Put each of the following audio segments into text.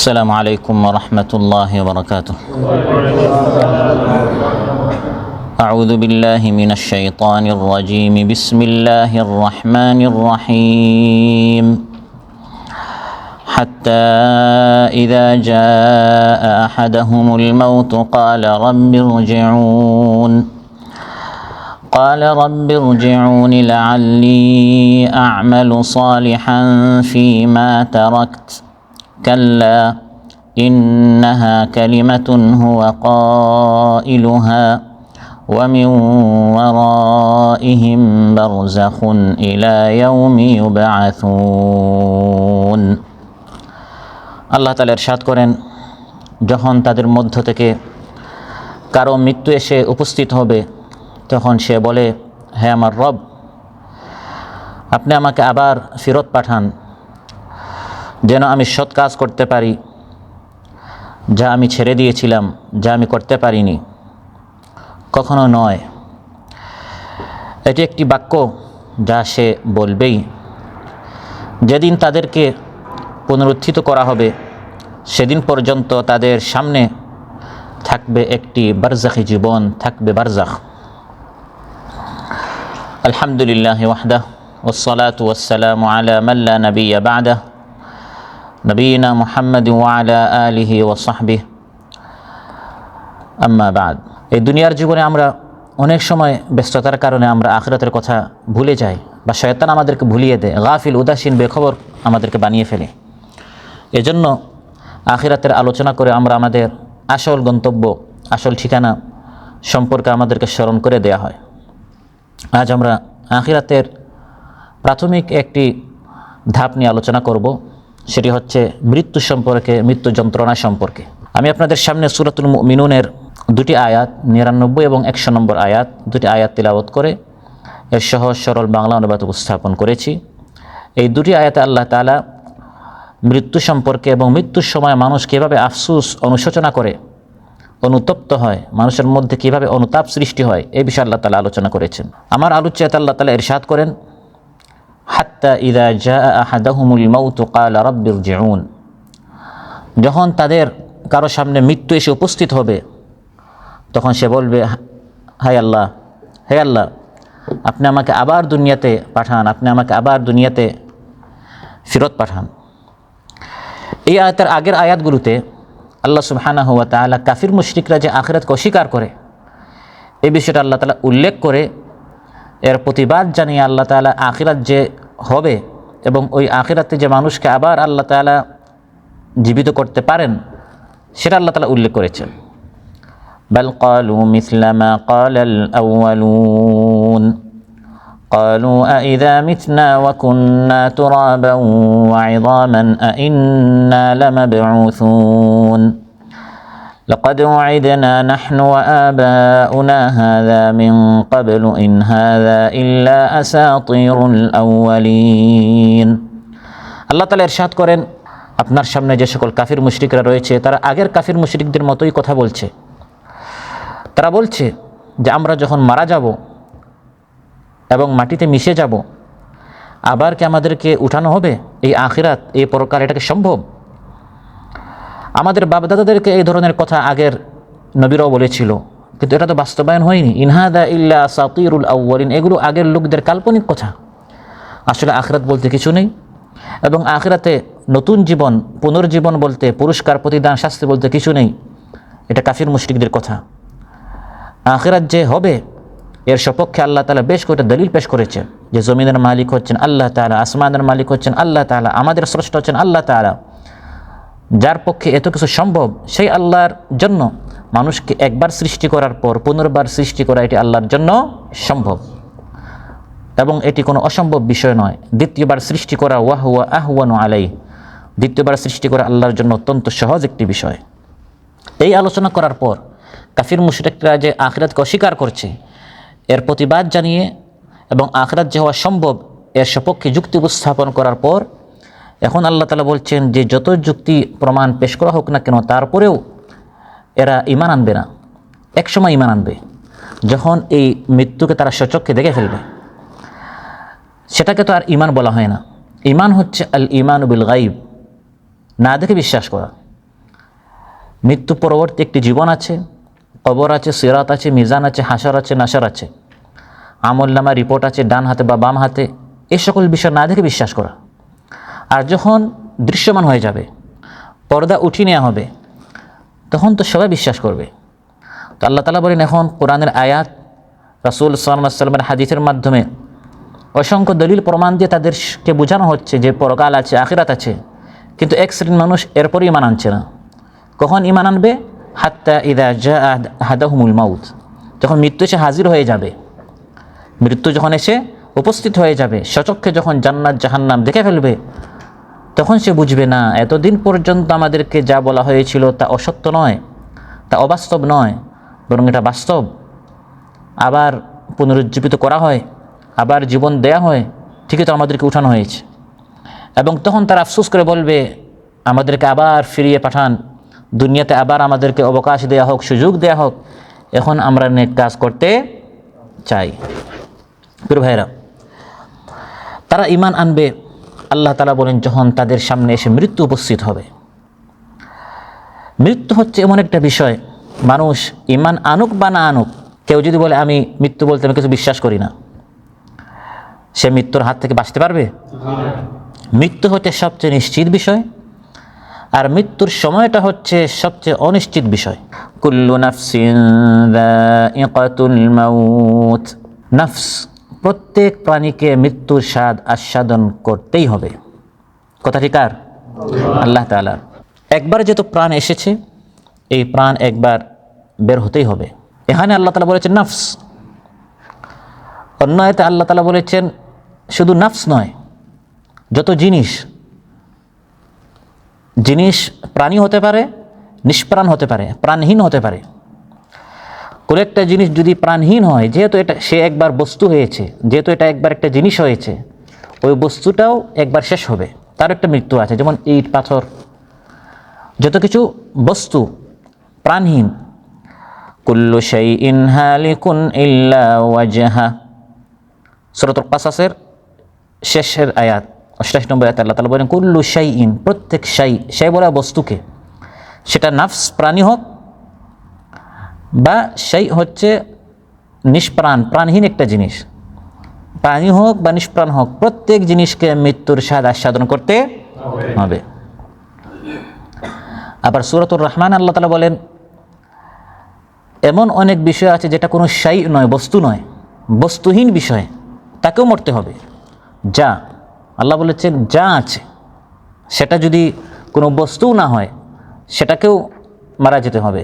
السلام عليكم ورحمة الله وبركاته. أعوذ بالله من الشيطان الرجيم. بسم الله الرحمن الرحيم. حتى إذا جاء أحدهم الموت قال رب ارجعون لعلي أعمل صالحا فيما تركت كلا إنها كلمة هو قائلها ومن ورائهم برزخ إلى يوم يبعثون. আল্লাহ তাআলা ইরশাদ করেন, যখন তাদের মধ্য থেকে কারো মৃত্যু এসে উপস্থিত হবে তখন সে বলে, হে আমার রব, আপনি আমাকে আবার ফেরত পাঠান যেন আমি সৎ কাজ করতে পারি, যা আমি ছেড়ে দিয়েছিলাম, যা আমি করতে পারিনি। কখনো নয়। এটি একটি বাক্য যা সে বলবেই যেদিন তাদেরকে পুনরুত্থিত করা হবে। সেদিন পর্যন্ত তাদের সামনে থাকবে একটি বারজাখী জীবন, থাকবে বারজাখ। আলহামদুলিল্লাহ ওয়াহদাহু ওয়াসসালাতু ওয়াসসালামু আলা মান লা নাবিয়্যা বা'দাহু নবীনা মুহাম্মদ ওয়া আলা আলিহি ওয়া সাহবিহি আম্মা বা'দ। এই দুনিয়ার জীবনে আমরা অনেক সময় ব্যস্ততার কারণে আমরা আখিরাতের কথা ভুলে যাই, বা শয়তান আমাদেরকে ভুলিয়ে দেয়, গাফিল, উদাসীন, বেখবর আমাদেরকে বানিয়ে ফেলে। এজন্য আখিরাতের আলোচনা করে আমরা আমাদের আসল গন্তব্য, আসল ঠিকানা সম্পর্কে আমাদেরকে স্মরণ করে দেয়া হয়। আজ আমরা আখিরাতের প্রাথমিক একটি ধাপ নিয়ে আলোচনা করব, সেটি হচ্ছে মৃত্যু সম্পর্কে, মৃত্যু যন্ত্রণা সম্পর্কে। আমি আপনাদের সামনে সূরাতুল মুমিনুনের দুটি আয়াত, 99 এবং 100 নম্বর আয়াত, দুটি আয়াত তিলাওয়াত করে এর সহজ সরল বাংলা অনুবাদ উপস্থাপন করেছি। এই দুটি আয়াতে আল্লাহ তাআলা মৃত্যু সম্পর্কে এবং মৃত্যুর সময় মানুষ কীভাবে আফসোস, অনুশোচনা করে, অনুতপ্ত হয়, মানুষের মধ্যে কীভাবে অনুতাপ সৃষ্টি হয়, এই বিষয়ে আল্লাহ তাআলা আলোচনা করেছেন। আমার আলোচ্যতে আল্লাহ তাআলা ইরশাদ করেন, হাত্তা ইযা জাআ আহাদাহুমুল মাউতু ক্বালা রাব্বি ইরজিউন। যখন তাদের কারো সামনে মৃত্যু এসে উপস্থিত হবে তখন সে বলবে, হে আল্লাহ, আপনি আমাকে আবার দুনিয়াতে পাঠান, আপনি আমাকে আবার দুনিয়াতে ফেরত পাঠান। এই আয়াতের আগের আয়াতগুলোতে আল্লাহ সুবহানাহু ওয়া তাআলা কাফির মুশরিকরা যে আখিরাতকে অস্বীকার করে এই বিষয়টা আল্লাহ তাআলা উল্লেখ করে এর প্রতিবাদ জানিয়ে আল্লাহ তাআলা আখিরাত যে হবে এবং ওই আখিরাতে যে মানুষকে আবার আল্লাহ তাআলা জীবিত করতে পারেন সেটা আল্লাহ তাআলা উল্লেখ করেছেন। বাল ক্বালু মিসলা মা ক্বালাল আউয়ালুন ক্বালু আইযা মিতনা ওয়া কুন্না তুরাবান ওয়া ইযামান আইন্না লামাবউসুন لقد وعدنا نحن وآباؤنا هذا من قبل إن هذا إلا أساطير الأولين. আল্লাহ তাআলা ইরশাদ করেন, আপনার সামনে যে সকল কাফির মুশরিকরা রয়েছে তারা আগের কাফির মুশরিকদের মতোই কথা বলছে। তারা বলছে যে আমরা যখন মারা যাব এবং মাটিতে মিশে যাব আবার কি আমাদেরকে উঠানো হবে? এই আখিরাত, এই পরকাল, এটা কি সম্ভব? আমাদের বাপদাদাদেরকে এই ধরনের কথা আগের নবীরাও বলেছিল, কিন্তু এটা তো বাস্তবায়ন হয়নি। ইন হাযা ইল্লা আসাতিরুল আউয়ালিন, এগুলো আগের লোকদের কাল্পনিক কথা। আসলে আখিরাত বলতে কিছু নেই এবং আখিরাতে নতুন জীবন, পুনর্জীবন বলতে, পুরস্কার, প্রতিদান, শাস্তি বলতে কিছু নেই। এটা কাফির মুশরিকদের কথা। আখিরাত যে হবে এর সপক্ষে আল্লাহ তাআলা বেশ কয়েকটা দলিল পেশ করেছেন, যে জমিনের মালিক হচ্ছেন আল্লাহ তাআলা, আসমানের মালিক হচ্ছেন আল্লাহ তাআলা, আমাদের স্রষ্টা হচ্ছেন আল্লাহ তাআলা। যার পক্ষে এত কিছু সম্ভব সেই আল্লাহর জন্য মানুষকে একবার সৃষ্টি করার পর পুনর্বার সৃষ্টি করা এটি আল্লাহর জন্য সম্ভব এবং এটি কোনো অসম্ভব বিষয় নয়। দ্বিতীয়বার সৃষ্টি করা ওয়া হুয়া আহওয়ানু আলাইহি, দ্বিতীয়বার সৃষ্টি করা আল্লাহর জন্য অত্যন্ত সহজ একটি বিষয়। এই আলোচনা করার পর কাফির মুশরিকরা যে আখিরাতকে অস্বীকার করছে এর প্রতিবাদ জানিয়ে এবং আখিরাত যে হওয়া সম্ভব এর সপক্ষে যুক্তি উপস্থাপন করার পর এখন আল্লাহ তাআলা বলছেন যে যত যুক্তি প্রমাণ পেশ করা হোক না কেন তারপরেও এরা ঈমান আনবে না। একসময় ঈমান আনবে যখন এই মৃত্যুকে তারা স্বচক্ষে দেখে ফেলবে। সেটাকে তো আর ঈমান বলা হয় না। ঈমান হচ্ছে আল ঈমানু বিল গায়ব, না দেখে বিশ্বাস করা। মৃত্যু পরবর্তী একটি জীবন আছে, কবর আছে, সিরাত আছে, মিজান আছে, হাসর আছে, নাসর আছে, আমলনামা রিপোর্ট আছে ডান হাতে বা বাম হাতে, এই সকল বিষয় না দেখে বিশ্বাস করা। আর যখন দৃশ্যমান হয়ে যাবে, পর্দা উঠিয়ে নেওয়া হবে, তখন তো সবাই বিশ্বাস করবে। তো আল্লাহ তাআলা বলেন, এখন কোরআনের আয়াত, রাসূল সাল্লাল্লাহু আলাইহি ওয়াসাল্লামের হাদিসের মাধ্যমে অসংখ্য দলিল প্রমাণ দিয়ে তাদেরকে বোঝানো হচ্ছে যে পরকাল আছে, আখিরাত আছে, কিন্তু এক শ্রেণীর মানুষ এরপরই ঈমান আনছে না। কখন ঈমান আনবে? হাত্তা ইযা জাআ আহাদাহুমুল মাউত, যখন মৃত্যু এসে হাজির হয়ে যাবে, মৃত্যু যখন এসে উপস্থিত হয়ে যাবে, সচক্ষে যখন জান্নাত জাহান্নাম দেখে ফেলবে, তখন সে বুঝবে না এতদিন পর্যন্ত আমাদেরকে যা বলা হয়েছিল তা অসত্য নয়, তা অবাস্তব নয়, বরং এটা বাস্তব। আবার পুনরুজ্জীবিত করা হয়, আবার জীবন দেয়া হয়, ঠিকই তো আমাদেরকে উঠানো হয়েছে। এবং তখন তারা আফসোস করে বলবে, আমাদেরকে আবার ফিরিয়ে পাঠান, দুনিয়াতে আবার আমাদেরকে অবকাশ দেয়া হোক, সুযোগ দেয়া হোক, এখন আমরা নেক কাজ করতে চাই। প্রিয় ভাইরা, তারা ঈমান আনবে, আল্লাহ তাআলা বলেন, যখন তাদের সামনে এসে মৃত্যু উপস্থিত হবে। মৃত্যু হচ্ছে এমন একটা বিষয়, মানুষ ঈমান আনুক বা না আনুক, কেউ যদি বলে আমি মৃত্যু বলতে আমি কিছু বিশ্বাস করি না, সে মৃত্যুর হাত থেকে বাঁচতে পারবে? মৃত্যু হচ্ছে সবচেয়ে নিশ্চিত বিষয়, আর মৃত্যুর সময়টা হচ্ছে সবচেয়ে অনিশ্চিত বিষয়। কুল্লু নাফসিন যায়িকাতুল মাউত, নফস, প্রত্যেক প্রাণীকে মৃত্যুর স্বাদ আস্বাদন করতেই হবে। কথাটি কার? আল্লাহ তাআলার। একবার যেহেতু প্রাণ এসেছে, এই প্রাণ একবার বের হতেই হবে। এখানে আল্লাহ তাআলা বলেছেন নফস, অন্য আয়াতে আল্লাহ তাআলা বলেছেন শুধু নফস নয়, যত জিনিস প্রাণী হতে পারে, নিষ্প্রাণ হতে পারে, প্রাণহীন হতে পারে। কোনো একটা জিনিস যদি প্রাণহীন হয়, যেহেতু এটা সে একবার বস্তু হয়েছে, যেহেতু এটা একবার একটা জিনিস হয়েছে, ওই বস্তুটাও একবার শেষ হবে, তার একটা মৃত্যু আছে। যেমন ইট, পাথর, যত কিছু বস্তু প্রাণহীন। কুল্লু শাইইন হালিকুন ইল্লা ওয়াজহা, সূরাতুল কাসাসের শেষের আয়াত 88 নম্বর আয়াতে আল্লাহ তাআলা বলেন কুল্লু শাইইন, প্রত্যেক শাই বলা বস্তুকে, সেটা নফস প্রাণী হোক বা শাই হচ্ছে নিষ্প্রাণ প্রাণহীন একটা জিনিস, প্রাণী হোক বা নিষ্প্রাণ হোক, প্রত্যেক জিনিসকে মৃত্যুর স্বাদ আস্বাদন করতে হবে। আবার সূরাতুর রহমান আল্লাহ তাআলা বলেন এমন অনেক বিষয় আছে যেটা কোনো শাই নয়, বস্তু নয়, বস্তুহীন বিষয়, তাকেও মরতে হবে। যা আল্লাহ বলেছেন যা আছে, সেটা যদি কোনো বস্তুও না হয়, সেটাকেও মারা যেতে হবে।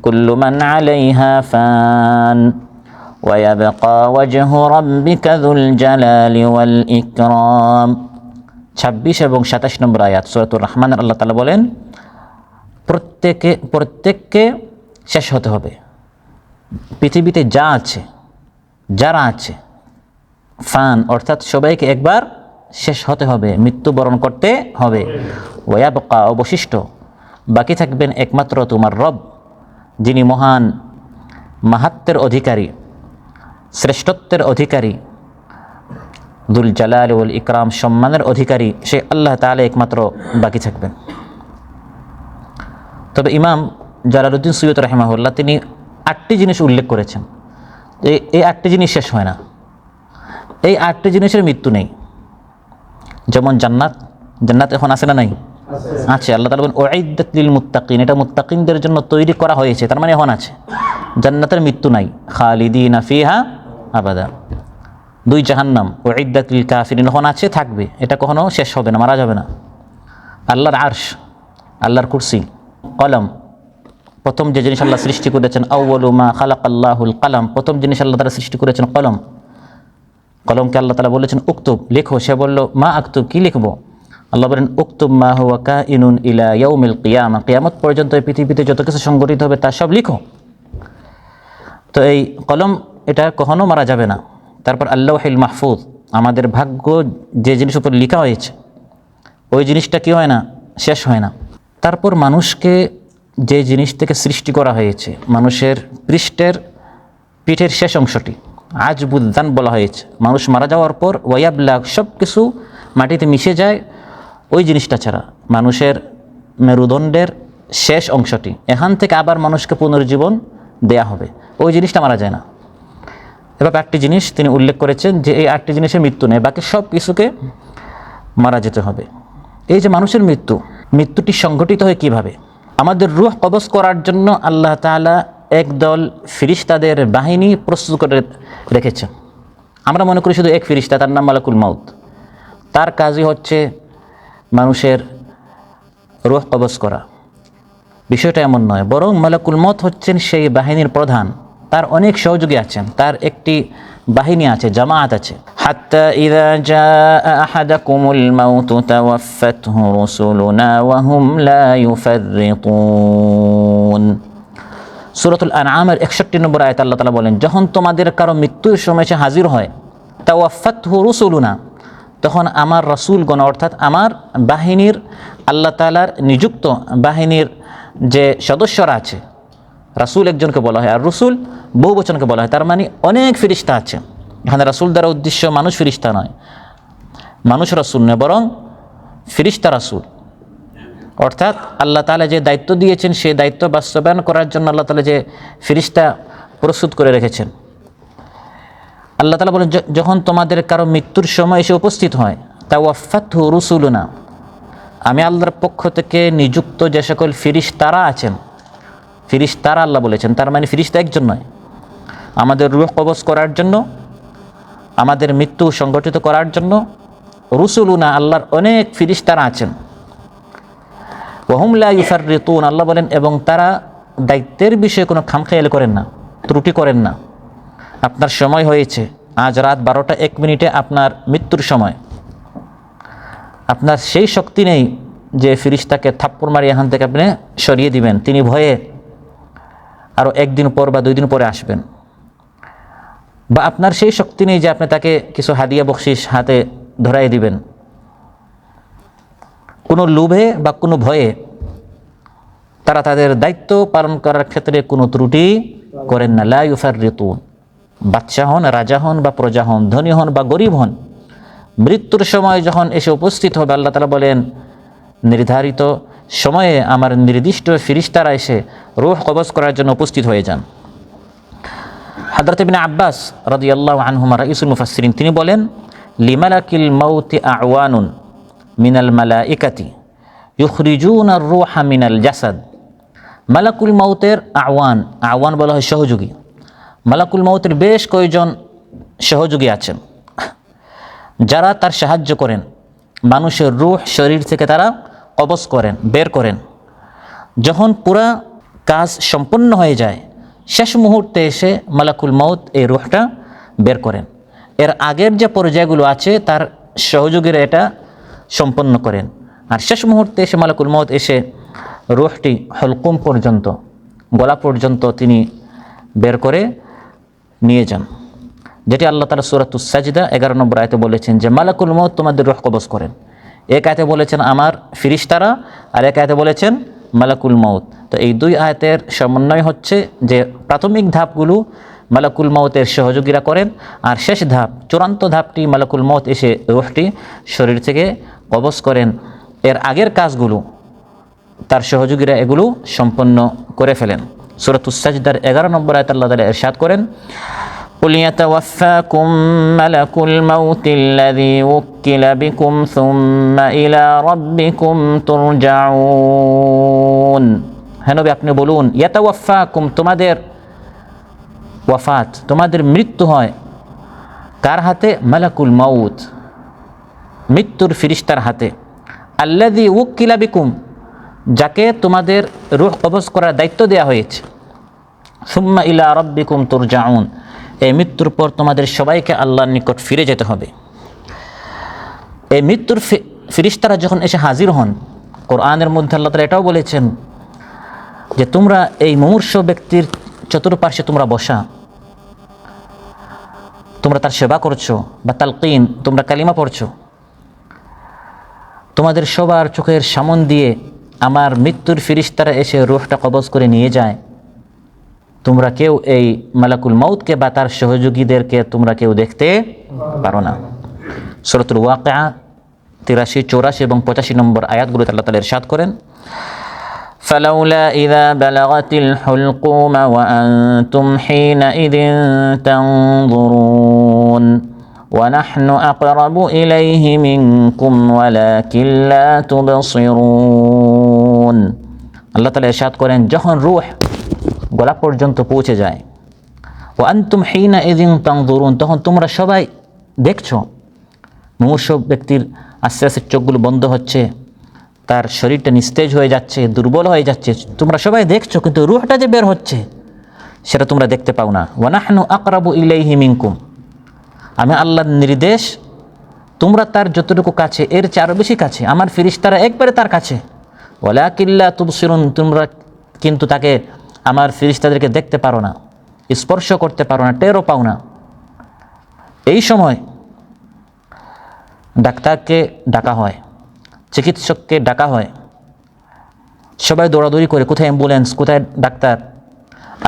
কুল্লু মান আলাইহা ফান ওয়া ইয়াবকা ওয়াজহু রাব্বিকা যুল জালালি ওয়াল ইকরাম। 26 এবং 27 নম্বর আয়াত সূরাতুর রহমান আল্লাহ তাআলা বলেন প্রত্যেককে শেষ হতে হবে। পৃথিবীতে যা আছে, যারা আছে, ফান অর্থাৎ সবাইকে একবার শেষ হতে হবে, মৃত্যুবরণ করতে হবে। ওয়ায়াবকা, অবশিষ্ট, বাকি থাকবেন একমাত্র তোমার রব, যিনি মহান মাহাত্ম্যের অধিকারী, শ্রেষ্ঠত্বের অধিকারী, দুল জালাল ওয়াল ইকরাম, সম্মানের অধিকারী, সে আল্লাহ তাআলা একমাত্র বাকি থাকবেন। তবে ইমাম জালালউদ্দিন সুয়ুতী রাহিমাহুল্লাহ তিনি 8টি জিনিস উল্লেখ করেছেন। এই 8টি জিনিস শেষ হয় না, এই 8টি জিনিসের মৃত্যু নেই। যেমন জান্নাত এখন আছে না নাই? আছে। আল্লাহ তাআলা বলেন উইদ্দাত লিল মুত্তাকিন, এটা মুত্তাকিনদের জন্য তৈরি করা হয়েছে, তার মানে এখন আছে। জান্নাতের মৃত্যু নাই, খালিদিনা ফিহা আবাদা। 2 জাহান্নাম উইদ্দাত লিল কাফিরিন, এখন আছে, থাকবে, এটা কখনো শেষ হবে না, মারা যাবে না। আল্লাহর আরশ, আল্লাহর কুরসি, কলম, প্রথম যে জিনিস আল্লাহ সৃষ্টি করেছেন, আউয়ালু মা খালাকাল্লাহুল কলম, প্রথম জিনিস আল্লাহ তাআলা সৃষ্টি করেছেন কলম। কলমকে আল্লাহ তাআলা বলেছেন উকতুব, লেখো। সে বলল মা আকতুব, কি লিখবো? আল্লাহ বলেন উকতুব মা হুয়া কাইনুন ইলা ইয়াউমিল কিয়ামা, কিয়ামত পর্যন্ত এই পৃথিবীতে যত কিছু সংঘটিত হবে তা সব লিখো। তো এই কলম এটা কখনো মারা যাবে না। তারপর আল্লাহুল মাহফুজ, আমাদের ভাগ্য যে জিনিস উপর লেখা হয়েছে ওই জিনিসটা কি হয় না, শেষ হয় না। তারপর মানুষকে যে জিনিস থেকে সৃষ্টি করা হয়েছে, মানুষের পিঠের শেষ অংশটি আজবুদ্দান বলা হয়েছে। মানুষ মারা যাওয়ার পর ওয়াইয়াবলা, সব কিছু মাটিতে মিশে যায় ওই জিনিসটা ছাড়া। মানুষের মেরুদণ্ডের শেষ অংশটি, এখান থেকে আবার মানুষকে পুনর্জীবন দেয়া হবে, ওই জিনিসটা মারা যায় না। এবার 8টি জিনিস তিনি উল্লেখ করেছেন যে এই 8টি জিনিসের মৃত্যু নেই, বাকি সব কিছুকে মারা যেতে হবে। এই যে মানুষের মৃত্যুটি সংঘটিত হয় কিভাবে? আমাদের রূহ কবজ করার জন্য আল্লাহ তাআলা একদল ফিরিস্তাদের বাহিনী প্রস্তুত করে রেখেছেন। আমরা মনে করি শুধু এক ফিরিস্তা, তার নাম মালাকুল মাউত, তার কাজই হচ্ছে মানুষের রূহ কবজ করা। বিষয়টা এমন নয়, বরং মালাকুল মউত হচ্ছেন সেই বাহিনীর প্রধান, তার অনেক সহযোগী আছেন, তার একটি বাহিনী আছে, জামায়াত আছে। হাত্তা ইযা জাআ আহাদাকুমুল মাউতু তাওয়াফাতহু রুসুলুনা ওয়া হুম লা ইউফাররিতুন। সূরাতুল আনআমের 61 নম্বর আয়াতে আল্লাহ তাআলা বলেন, যখন তোমাদের কারো মৃত্যুর সময় এসে হাজির হয়, তাওয়াফাতহু রুসুলুনা, তখন আমার রাসূলগণ অর্থাৎ আমার বাহিনীর, আল্লাহ তাআলার নিযুক্ত বাহিনীর যে সদস্যরা আছে, রাসূল একজনকে বলা হয় আর রসুল বহুবচনকে বলা হয়, তার মানে অনেক ফিরিস্তা আছে। এখানে রাসূল দ্বারা উদ্দেশ্য মানুষ ফিরিস্তা নয়, মানুষ রাসূল নয়, বরং ফিরিস্তা রাসূল। অর্থাৎ আল্লাহ তাআলা যে দায়িত্ব দিয়েছেন সেই দায়িত্ব বাস্তবায়ন করার জন্য আল্লাহ তাআলা যে ফিরিস্তা প্রস্তুত করে রেখেছেন। আল্লাহ তাআলা বলেন, যখন তোমাদের কারো মৃত্যুর সময় এসে উপস্থিত হয়, তাওয়াফাতহু রুসুলুনা, আমি আল্লাহর পক্ষ থেকে নিযুক্ত যে সকল ফিরিস্তারা আছেন, ফিরিস্তারা আল্লাহ বলেছেন, তার মানে ফিরিস্তা একজন নয়, আমাদের রূহ কবজ করার জন্য, আমাদের মৃত্যু সংগঠিত করার জন্য রুসুলুনা, আল্লাহর অনেক ফিরিস্তারা আছেন। ওয়া হুম লা ইউফাররিতুন, আল্লাহ বলেন, এবং তারা দায়িত্বের বিষয়ে কোনো খামখেয়ালি করেন না, ত্রুটি করেন না। আপনার সময় হয়েছে, আজ রাত 12টা 1 মিনিটে আপনার মৃত্যুর সময়, আপনার সেই শক্তি নেই যে ফিরিস্তাকে থাপ্পড় মারি এখান থেকে আপনি সরিয়ে দিবেন, তিনি ভয়ে আরও 1 দিন পর বা 2 দিন পরে আসবেন। বা আপনার সেই শক্তি নেই যে আপনি তাকে কিছু হাদিয়া বকশিশ হাতে ধরাই দিবেন। কোনো লোভে বা কোনো ভয়ে তারা তাদের দায়িত্ব পালন করার ক্ষেত্রে কোনো ত্রুটি করেন না। লা ইউফাররিতুন, বাদশাহ হন, রাজা হন বা প্রজা হন, ধনী হন বা গরিব হন, মৃত্যুর সময় যখন এসে উপস্থিত হবে, আল্লাহ তাআলা বলেন নির্ধারিত সময়ে আমার নির্দিষ্ট ফিরিস্তারা এসে রূহ কবজ করার জন্য উপস্থিত হয়ে যান। হযরত ইবনে আব্বাস রাদিয়াল্লাহু আনহুমা রাইসুল মুফাসসিরিন, তিনি বলেন, লিমালাকিল মাউতি আওয়ানুন মিনাল মালাইকাতি ইউখরিজুনা আর-রূহা মিনাল জাসাদ। মালাকুল মাউতের আওয়ান বলা হয় সহযোগী। মালাকুল মাউতের বেশ কয়েকজন সহযোগী আছেন যারা তার সাহায্য করেন, মানুষের রূহ শরীর থেকে তারা কবজ করেন, বের করেন। যখন পুরা কাজ সম্পন্ন হয়ে যায়, শেষ মুহূর্তে এসে মালাকুল মাউত এই রূহটা বের করেন। এর আগের যে পর্যায়গুলো আছে তার সহযোগীরা এটা সম্পন্ন করেন, আর শেষ মুহূর্তে এসে মালাকুল মাউত এসে রূহটি হলকুম পর্যন্ত, গলা পর্যন্ত তিনি বের করে নিয়ে যান, যেটি আল্লাহ তাআলা সূরাতুস সাজদা 11 নম্বর আয়াতে বলেছেন যে মালাকুল মাউত তোমাদের রূহ কবজ করেন। এক আয়াতে বলেছেন আমার ফিরিস্তারা, আর এক আয়াতে বলেছেন মালাকুল মাউত। তো এই 2 আয়াতের সমন্বয় হচ্ছে যে প্রাথমিক ধাপগুলো মালাকুল মাউতের সহযোগীরা করেন, আর শেষ ধাপ, চূড়ান্ত ধাপটি মালাকুল মাউত এসে রূহটি শরীর থেকে কবজ করেন। এর আগের কাজগুলো তার সহযোগীরা এগুলো সম্পন্ন করে ফেলেন। সূরাতুস সাজদার 11 নম্বর আয়াতে আল্লাহ তাআলা ইরশাদ করেন, قُلْ يَتَوَفَّاكُمْ مَلَكُ الْمَوْتِ الَّذِي وُكِّلَ بِكُمْ ثُمَّ إِلَى رَبِّكُمْ تُرْجَعُونَ। হে নবী আপনি বলুন, ইয়াতাওয়াফাকুম, তোমাদের ওয়াফাত, তোমাদের মৃত্যু হয় কার হাতে? মালাকুল মাউত, মৃত্যুর ফিরিস্তার হাতে। আল্লাযী উক্কিলা বিকুম, যাকে তোমাদের রূহ কবজ করার দায়িত্ব দেওয়া হয়েছে। সুম্মা ইলা রাব্বিকুম তুরজাউন, এই মৃত্যুর পর তোমাদের সবাইকে আল্লাহর নিকট ফিরে যেতে হবে। এই মৃত্যুর ফিরিস্তারা যখন এসে হাজির হন, কোরআনের মধ্যে আল্লাহ তাআলা এটাও বলেছেন যে তোমরা এই মুমূর্ষ ব্যক্তির চতুর্পার্শ্বে তোমরা বসা, তোমরা তার সেবা করছো বা তালকিন, তোমরা কালিমা পড়ছো, তোমাদের সবার চোখের সামন দিয়ে আমার মৃত্যুর ফিরিস্তারা এসে রূহটা কবজ করে নিয়ে যায়। তোমরা কেউ এই মালাকুল মাউতকে বা তার সহযোগীদেরকে তোমরা কেউ দেখতে পারো না। সূরাতুল ওয়াকিয়া 83, 84 এবং 85 নম্বর আয়াতগুলোতে আল্লাহ তাআলা ইরশাদ করেন, فلولا إذا بلغت الحلقوم وأنتم حينئذ تنظرون ونحن أقرب إليه منكم ولكن لا تبصرون আল্লাহ তাআলা ইরশাদ করেন যখন রূহ গলা পর্যন্ত পৌঁছে যায় ওয়ান্তুম হিনাইযিন তানজুরুন তখন তোমরা সবাই দেখছো মুমূর্ষু ব্যক্তির আস্তে আস্তে চোখগুলো বন্ধ হচ্ছে, তার শরীরটা নিস্তেজ হয়ে যাচ্ছে, দুর্বল হয়ে যাচ্ছে, তোমরা সবাই দেখছো কিন্তু রূহটা যে বের হচ্ছে সেটা তোমরা দেখতে পাও না। ওয়া নাহনু আকরাবু ইলাইহি মিনকুম, আমি আল্লাহর নির্দেশ তোমরা তার যতটুকু কাছে এর চেয়ে আরও বেশি কাছে, আমার ফেরেশতারা একবারে তার কাছে। ওয়ালাকিন লা তুবসিরুন, তোমরা কিন্তু তাকে আমার ফেরেশতাদেরকে দেখতে পারো না, স্পর্শ করতে পারো না, টেরও পাও না। এই সময় ডাক্তারকে ডাকা হয়, চিকিৎসককে ডাকা হয়, সবাই দৌড়াদৌড়ি করে কোথায় অ্যাম্বুলেন্স, কোথায় ডাক্তার।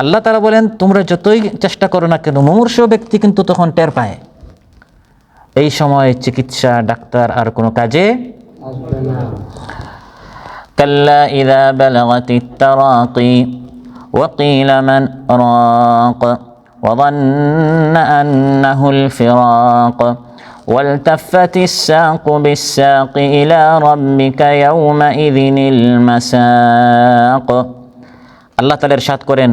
আল্লাহ তাআলা বলেন তোমরা যতই চেষ্টা করো না কেন মুমূর্ষু ব্যক্তি কিন্তু তখন টের পায়। এই সময় চিকিৎসা ডাক্তার আর কোনো কাজে আসবে না। কাল্লা ইযা বালাগাতিত তারাকি ওয়া কিলা মান রাক ওয়া যান্না আন্নাহুল ফিরাক والتفت الساق بالساق إلى ربك يومئذ المساق আল্লাহ তাআলা ইরশাদ করেন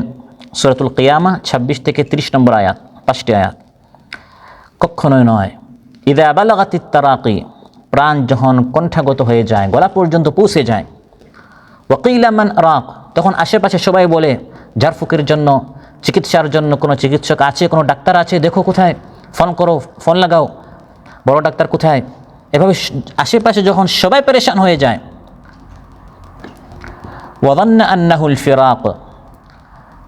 সূরাতুল কিয়ামা 26 থেকে 30 নম্বর আয়াত, 5টি আয়াত। কখনোই নয়, ইযা বালাগাতিত তারাকি, প্রাণ যখন কণ্ঠাগত হয়ে যায়, গলা পর্যন্ত পৌঁছে যায়, ওয়া কিলা মান রাক, তখন আশেপাশে সবাই বলে ঝাড়ফুঁকের জন্য, চিকিৎসার জন্য কোনো চিকিৎসক আছে, কোনো ডাক্তার আছে, দেখো কোথায়, ফোন করো, ফোন লাগাও, বড় ডাক্তার কোথায়। এভাবে আশেপাশে যখন সবাই পেরেশান হয়ে যায়, ওয়া যান্না আন্নাহুল ফিরাক,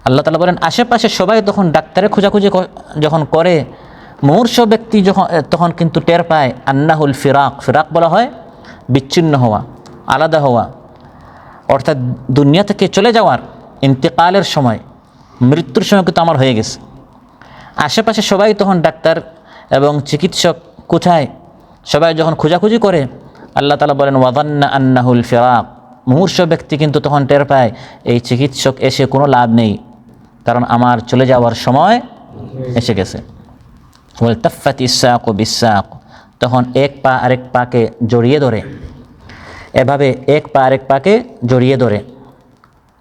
আল্লাহ তাআলা বলেন আশেপাশে সবাই তখন ডাক্তারের খোঁজাখুঁজি যখন করে, মুমূর্ষু ব্যক্তি যখন তখন কিন্তু টের পায় আন্নাহুল ফিরাক। ফিরাক বলা হয় বিচ্ছিন্ন হওয়া, আলাদা হওয়া, অর্থাৎ দুনিয়া থেকে চলে যাওয়ার, ইন্তেকালের সময়, মৃত্যুর সময় কিন্তু আমার হয়ে গেছে। আশেপাশে সবাই তখন ডাক্তার এবং চিকিৎসক কোথায়, সবাই যখন খোঁজাখুঁজি করে, আল্লাহ তাআলা বলেন ওয়া যান্না আন্নাহুল ফিরাক, মুমূর্ষু ব্যক্তি কিন্তু তখন টের পায় এই চিকিৎসক এসে কোনো লাভ নেই, কারণ আমার চলে যাওয়ার সময় এসে গেছে। ওয়ালতাফাতিস সাকু বিসাক, তখন এক পা আরেক পাকে জড়িয়ে ধরে, এভাবে এক পা আরেক পাকে জড়িয়ে ধরে,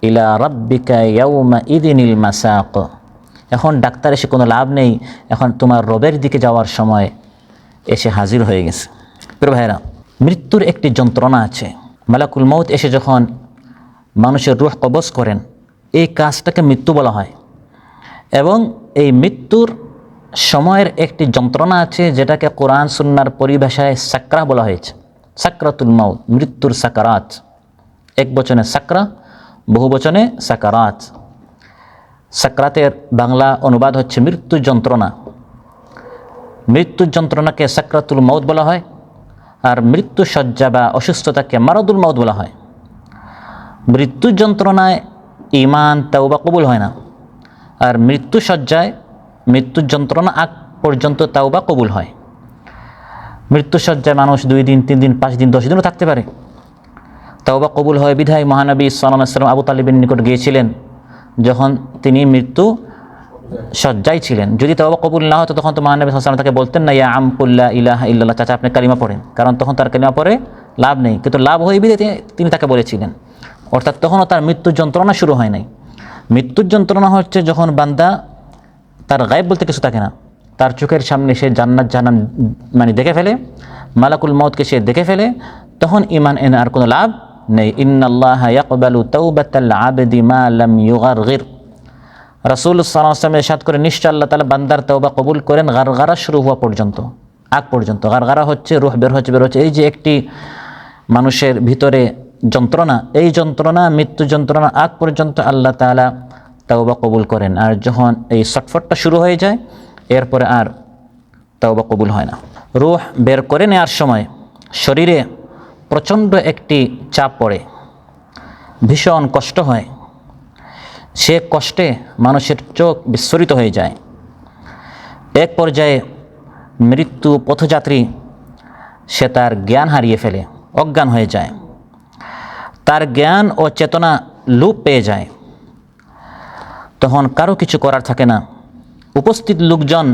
ইলা রাব্বিকা ইয়াউমাইযিনিল মাসাক, এখন ডাক্তার এসে কোনো লাভ নেই, এখন তোমার রবের দিকে যাওয়ার সময় এসে হাজির হয়ে গেছে। প্রিয় ভাইরা, মৃত্যুর একটি যন্ত্রণা আছে। মালাকুল মউত এসে যখন মানুষের রূহ কবজ করেন, এই কাজটাকে মৃত্যু বলা হয়। এবং এই মৃত্যুর সময়ের একটি যন্ত্রণা আছে যেটাকে কোরআন সুন্নাহর পরিভাষায় সাকরা বলা হয়েছে। সাকরাতুল মউত, মৃত্যুর সাকারাত। এক বচনে সাকরা, বহু বচনে সাকারাত। সাকরাতের বাংলা অনুবাদ হচ্ছে মৃত্যুর যন্ত্রণা। মৃত্যুর যন্ত্রণাকে সাকরাতুল মউত বলা হয়, আর মৃত্যু শয্যা বা অসুস্থতাকে মারাদুল মউত বলা হয়। মৃত্যুর যন্ত্রণায় ঈমান তাওবা কবুল হয় না, আর মৃত্যু শয্যায় মৃত্যুর যন্ত্রণা আগ পর্যন্ত তাওবা কবুল হয়। মৃত্যু শয্যায় মানুষ 2 দিন 3 দিন 5 দিন 10 দিনও থাকতে পারে, তাওবা কবুল হয়। বিধায় মহানবী সাল্লাল্লাহু আলাইহি ওয়াসাল্লাম আবু তালিবের নিকট গিয়েছিলেন যখন তিনি মৃত্যু শয্যায় ছিলেন। যদি তাওবা কবুল না হতো তখন তো মহানবী সাল্লাল্লাহু আলাইহি ওয়াসাল্লাম তাকে বলতেন না ইয়া আম লা ইলাহা ইল্লাল্লাহ, চাচা আপনি কালিমা পড়েন, কারণ তখন তার কালিমা পড়ে লাভ নেই। কিন্তু লাভ হয়ে বিধে তিনি তাকে বলেছিলেন, অর্থাৎ তখনও তার মৃত্যুর যন্ত্রণা শুরু হয় নাই। মৃত্যুর যন্ত্রণা হচ্ছে যখন বান্দা, তার গায়েব বলতে কিছু থাকে না, তার চোখের সামনে সে জান্নাত জাহান্নাম মানে দেখে ফেলে, মালাকুল মউতকে সে দেখে ফেলে, তখন ঈমান এনে আর কোনো লাভ নেই। ইন্নাল্লাহা ইয়াকবালু তাওবাতাল আবদি মা লাম ইউগারগির, রাসূল সাল্লাল্লাহু আলাইহি ওয়াসাল্লাম ইরশাদ করে নিশ্চয় আল্লাহ তাআলা বান্দার তওবা কবুল করেন গারগারা শুরু হওয়া পর্যন্ত, আগ পর্যন্ত। গারগারা হচ্ছে রূহ বের হচ্ছে। এই যে একটি মানুষের ভিতরে যন্ত্রণা, এই যন্ত্রণা মৃত্যু যন্ত্রণা আগ পর্যন্ত আল্লাহ তাআলা তওবা কবুল করেন। আর যখন এই ছটফটটা শুরু হয়ে যায় এরপরে আর তওবা কবুল হয় না। রূহ বের করে নেওয়ার সময় শরীরে প্রচণ্ড একটি চাপ পড়ে, ভীষণ কষ্ট হয়। সে কষ্টে মানুষের চোখ বিস্ফোরিত হয়ে যায়। এক পর্যায়ে মৃত্যু পথযাত্রী সে তার জ্ঞান হারিয়ে ফেলে, অজ্ঞান হয়ে যায়। তার জ্ঞান ও চেতনা লোপ পেয়ে যায়, তখন কারো কিছু করার থাকে না। উপস্থিত লোকজন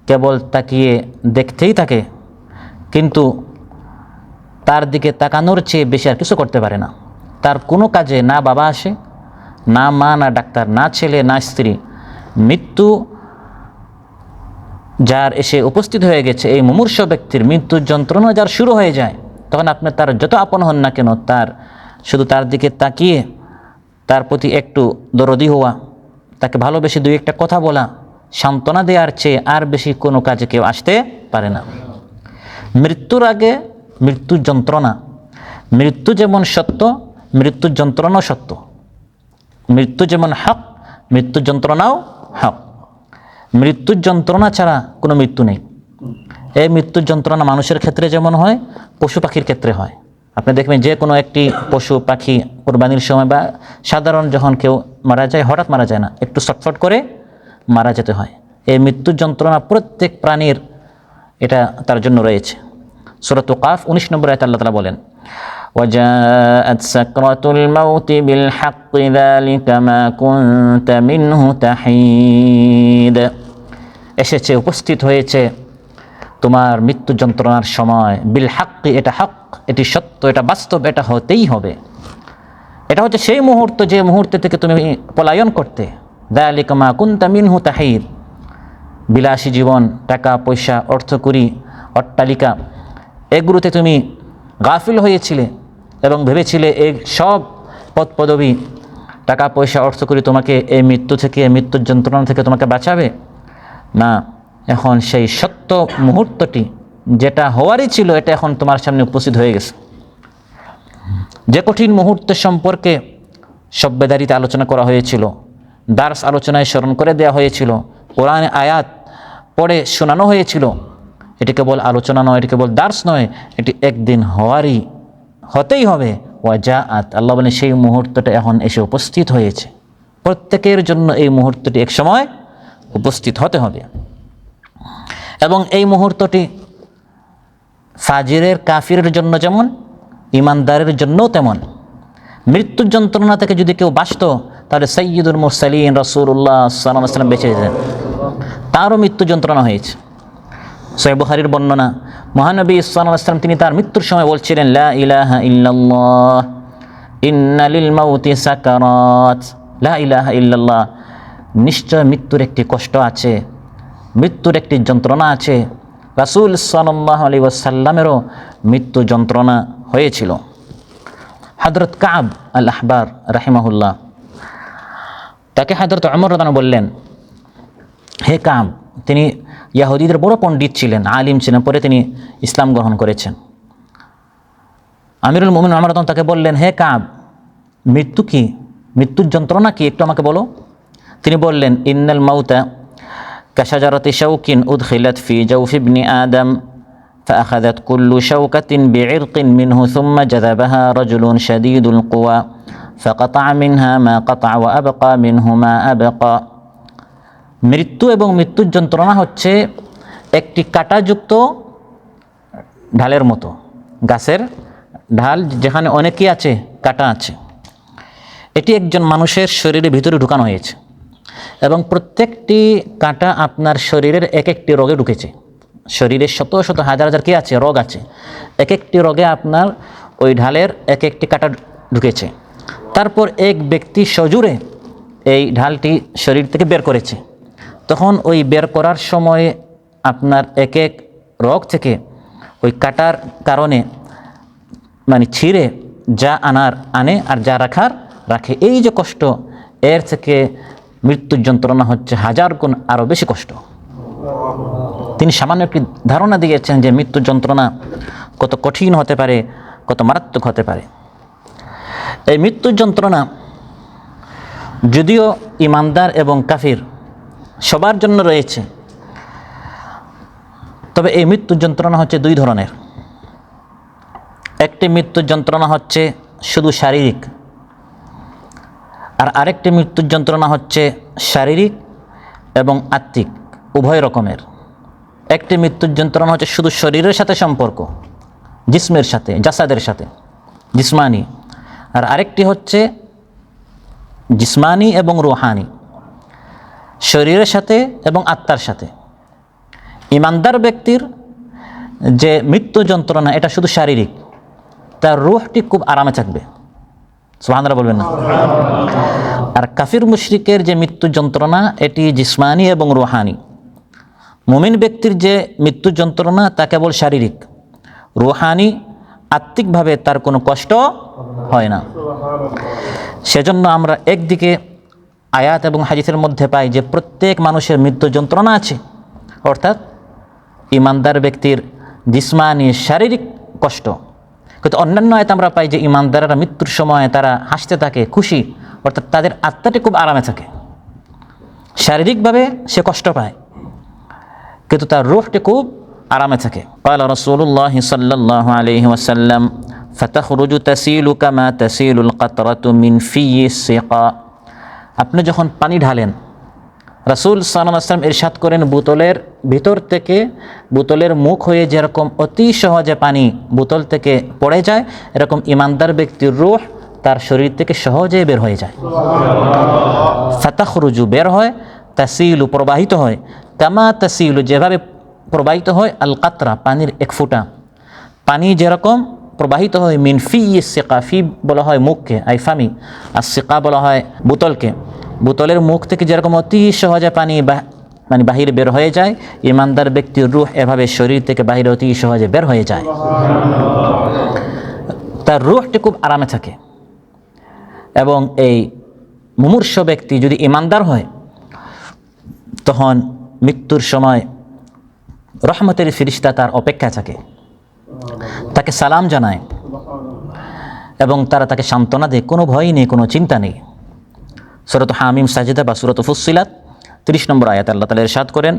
কেবল তাকিয়ে দেখতেই থাকে, কিন্তু তার দিকে তাকানোর চেয়ে বেশি আর কিছু করতে পারে না। তার কোনো কাজে না বাবা আসে, না মা, না ডাক্তার, না ছেলে, না স্ত্রী। মৃত্যু যার এসে উপস্থিত হয়ে গেছে, এই মুমূর্ষ ব্যক্তির মৃত্যুর যন্ত্রণা যার শুরু হয়ে যায়, তখন আপনি তার যত আপন হন না কেন, তার শুধু তার দিকে তাকিয়ে তার প্রতি একটু দরদি হওয়া, তাকে ভালোবেসে দুই একটা কথা বলা, সান্ত্বনা দেওয়ার চেয়ে আর বেশি কোনো কাজে কেউ আসতে পারে না। মৃত্যুর আগে মৃত্যুর যন্ত্রণা, মৃত্যু যেমন সত্য, মৃত্যুর যন্ত্রণাও সত্য। মৃত্যু যেমন হক, মৃত্যুর যন্ত্রণাও হক। মৃত্যুর যন্ত্রণা ছাড়া কোনো মৃত্যু নেই। এই মৃত্যুর যন্ত্রণা মানুষের ক্ষেত্রে যেমন হয়, পশু পাখির ক্ষেত্রে হয়। আপনি দেখবেন যে কোনো একটি পশু পাখি কোরবানির সময় বা সাধারণ যখন কেউ মারা যায়, হঠাৎ মারা যায় না, একটু ছটফট করে মারা যেতে হয়। এই মৃত্যুর যন্ত্রণা প্রত্যেক প্রাণীর এটা তার জন্য রয়েছে। সূরা কাফ 19 নম্বর আয়াতে আল্লাহ তাআলা বলেন, وجاءت سكرة الموت بالحق ذلك ما كنت منه تحيد। এসেছে, উপস্থিত হয়েছে তোমার মৃত্যু যন্ত্রণার সময়। বিল হাক্কি, এটা হক, এটি সত্য, এটা বাস্তব, এটা হতেই হবে। এটা হচ্ছে সেই মুহূর্ত যে মুহূর্ত থেকে তুমি পলায়ন করতে। যালিকা মা কুনতা মিনহু তাহিদ। বিলাসী জীবন, টাকা পয়সা, অর্থকড়ি, অট্টালিকা, এগুলোতে তুমি গাফিল হয়েছিলে এবং ভেবেছিলে এই সব পদ পদবী, টাকা পয়সা, অর্থকড়ি তোমাকে এই মৃত্যু থেকে, মৃত্যুর যন্ত্রণা থেকে তোমাকে বাঁচাবে না। এখন সেই সত্য মুহূর্তটি যেটা হওয়ারই ছিল, এটা এখন তোমার সামনে উপস্থিত হয়ে গেছে। যে কঠিন মুহূর্ত সম্পর্কে সভ্যদারিতে আলোচনা করা হয়েছিল, দার্স আলোচনায় স্মরণ করে দেওয়া হয়েছিল, কোরআনে আয়াত পড়ে শোনানো হয়েছিল, এটি কেবল আলোচনা নয়, এটি কেবল দার্স নয়, এটি একদিন হতেই হবে। ওয়াজাআত, আল্লাহ বলেন সেই মুহূর্তটা এখন এসে উপস্থিত হয়েছে। প্রত্যেকের জন্য এই মুহূর্তটি এক সময় উপস্থিত হতে হবে। এবং এই মুহূর্তটি ফাজিরের, কাফিরের জন্য যেমন, ইমানদারের জন্যও তেমন। মৃত্যুর যন্ত্রণা থেকে যদি কেউ বাঁচত, তাহলে সাইয়্যিদুল মুরসালিন রাসূলুল্লাহ সাল্লাল্লাহু আলাইহি ওয়াসাল্লাম বেঁচে যেতেন। তারও মৃত্যু যন্ত্রণা হয়েছে। সহিহ বুখারীর বর্ণনা, মহানবী সাল্লাল্লাহু আলাইহি ওয়াসাল্লাম তিনি তার মৃত্যুর সময় বলছিলেন, লা ইলাহা ইল্লাল্লাহ ইন্না লিল মাউতি সাকারাত। লা ইলাহা ইল্লাল্লাহ, নিশ্চয় মৃত্যুর একটি কষ্ট আছে, মৃত্যুর একটি যন্ত্রণা আছে। রাসূল সাল্লাল্লাহু আলাইহি ওয়াসাল্লামেরও মৃত্যু যন্ত্রণা হয়েছিল। হযরত কাব আল আহবার রাহিমাহুল্লাহ, তাকে হযরত ওমর রাদিয়াল্লাহু আনহু বললেন, হে কাব, তিনি ইয়াহুদীদের বড় পণ্ডিত ছিলেন, আলিম ছিলেন, পরে তিনি ইসলাম গ্রহণ করেছেন। আমিরুল মুমিনিন ওমর রাদিয়াল্লাহু আনহু তাকে বললেন, হে কাব, মৃত্যু কি, মৃত্যুর যন্ত্রণা কি, একটু আমাকে বলো। তিনি বললেন, ইন্নাল মাউতা কাশাজারাতি শাওকিন উদখিলাত ফি জাওফি ইবনি আদম فأخذت كل شوكة بعرق منه ثم جذبها رجل شديد القوى فقطع منها ما قطع وأبقى منه ما أبقى। মৃত্যু এবং মৃত্যুর যন্ত্রণা হচ্ছে একটি কাঁটাযুক্ত ঢালের মতো, গাছের ঢাল যেখানে অনেকই আছে, কাঁটা আছে। এটি একজন মানুষের শরীরের ভিতরে ঢুকানো হয়েছে এবং প্রত্যেকটি কাঁটা আপনার শরীরের এক একটি রোগে ঢুকেছে। শরীরে শত শত হাজার হাজার কি আছে, রোগ আছে। এক একটি রোগে আপনার ওই ঢালের এক একটি কাঁটা ঢুকেছে। তারপর এক ব্যক্তি সজোরে এই ঢালটি শরীর থেকে বের করেছে। তখন ওই বের করার সময় আপনার এক এক রোগ থেকে ওই কাটার কারণে মানে ছিঁড়ে যা আনে আর যা রাখে। এই যে কষ্ট, এর থেকে মৃত্যুর যন্ত্রণা হচ্ছে হাজার গুণ আরও বেশি কষ্ট। তিনি সামান্য একটি ধারণা দিয়েছেন যে মৃত্যুর যন্ত্রণা কত কঠিন হতে পারে, কত মারাত্মক হতে পারে। এই মৃত্যুর যন্ত্রণা যদিও ইমানদার এবং কাফির সবার জন্য রয়েছে, তবে এই মৃত্যুর যন্ত্রণা হচ্ছে দুই ধরনের। একটি মৃত্যুর যন্ত্রণা হচ্ছে শুধু শারীরিক, আর আরেকটি মৃত্যুর যন্ত্রণা হচ্ছে শারীরিক এবং আত্মিক উভয় রকমের। একটি মৃত্যুর যন্ত্রণা হচ্ছে শুধু শরীরের সাথে সম্পর্ক, জিসমের সাথে, জাসাদের সাথে, জিসমানি। আর আরেকটি হচ্ছে জিসমানি এবং রুহানি, শরীরের সাথে এবং আত্মার সাথে। ইমানদার ব্যক্তির যে মৃত্যু যন্ত্রণা এটা শুধু শারীরিক, তার রূহটি খুব আরামে থাকবে, সুবহানাল্লাহ বলবেন না। আর কাফির মুশরিকের যে মৃত্যু যন্ত্রণা এটি জিসমানি এবং রুহানি। মুমিন ব্যক্তির যে মৃত্যু যন্ত্রণা তা কেবল শারীরিক, রুহানি আত্মিকভাবে তার কোনো কষ্ট হয় না। সেজন্য আমরা একদিকে আয়াত এবং হাদিসের মধ্যে পাই যে প্রত্যেক মানুষের মৃত্যু যন্ত্রণা আছে, অর্থাৎ ইমানদার ব্যক্তির জিসমানি শারীরিক কষ্ট। কিন্তু অন্যান্য আয়াত আমরা পাই যে ইমানদাররা মৃত্যুর সময় তারা হাসতে থাকে, খুশি, অর্থাৎ তাদের আত্মাটি খুব আরামে থাকে। শারীরিকভাবে সে কষ্ট পায় কিন্তু তার রূহটি খুব আরামে থাকে। قال رسول الله صلى الله عليه وسلم فتخرج تسيل كما تسيل القطرة من في السقاء। আপনি যখন পানি ঢালেন, রাসূল সাল্লাল্লাহু আলাইহি ওয়াসাল্লাম ইরশাদ করেন বোতলের ভিতর থেকে, বোতলের মুখ হয়ে যেরকম অতি সহজে পানি বোতল থেকে পড়ে যায়, এরকম ইমানদার ব্যক্তির রূহ তার শরীর থেকে সহজে বের হয়ে যায়। ফাতাখরুজু বের হয়, তাসিলু প্রবাহিত হয়, কামা তাসিলু যেভাবে প্রবাহিত হয় আল কাতরা পানির এক ফোঁটা, পানি যেরকম প্রবাহিত হয় মিন ফি সিকা, ফি বলা হয় মুখকে, আই ফামি, আর সিকা বলা হয় বোতলকে। বোতলের মুখ থেকে যেরকম অতি সহজে পানি মানে বাহিরে বের হয়ে যায়, ইমানদার ব্যক্তির রূহ এভাবে শরীর থেকে বাহিরে অতি সহজে বের হয়ে যায়। তার রূহটি খুব আরামে থাকে। এবং এই মুমূর্ষ ব্যক্তি যদি ইমানদার হয়, তখন মৃত্যুর সময় রহমতের ফিরিস্তা তার অপেক্ষা থাকে, তাকে সালাম জানায় এবং তারা তাকে সান্ত্বনা দেয়, কোনো ভয় নেই, কোনো চিন্তা নেই। সূরাত হামিম সাজিদা বা সূরাত ফুসসিলাত 30 নম্বর আয়াত আল্লাহ তাআলা ইরশাদ করেন,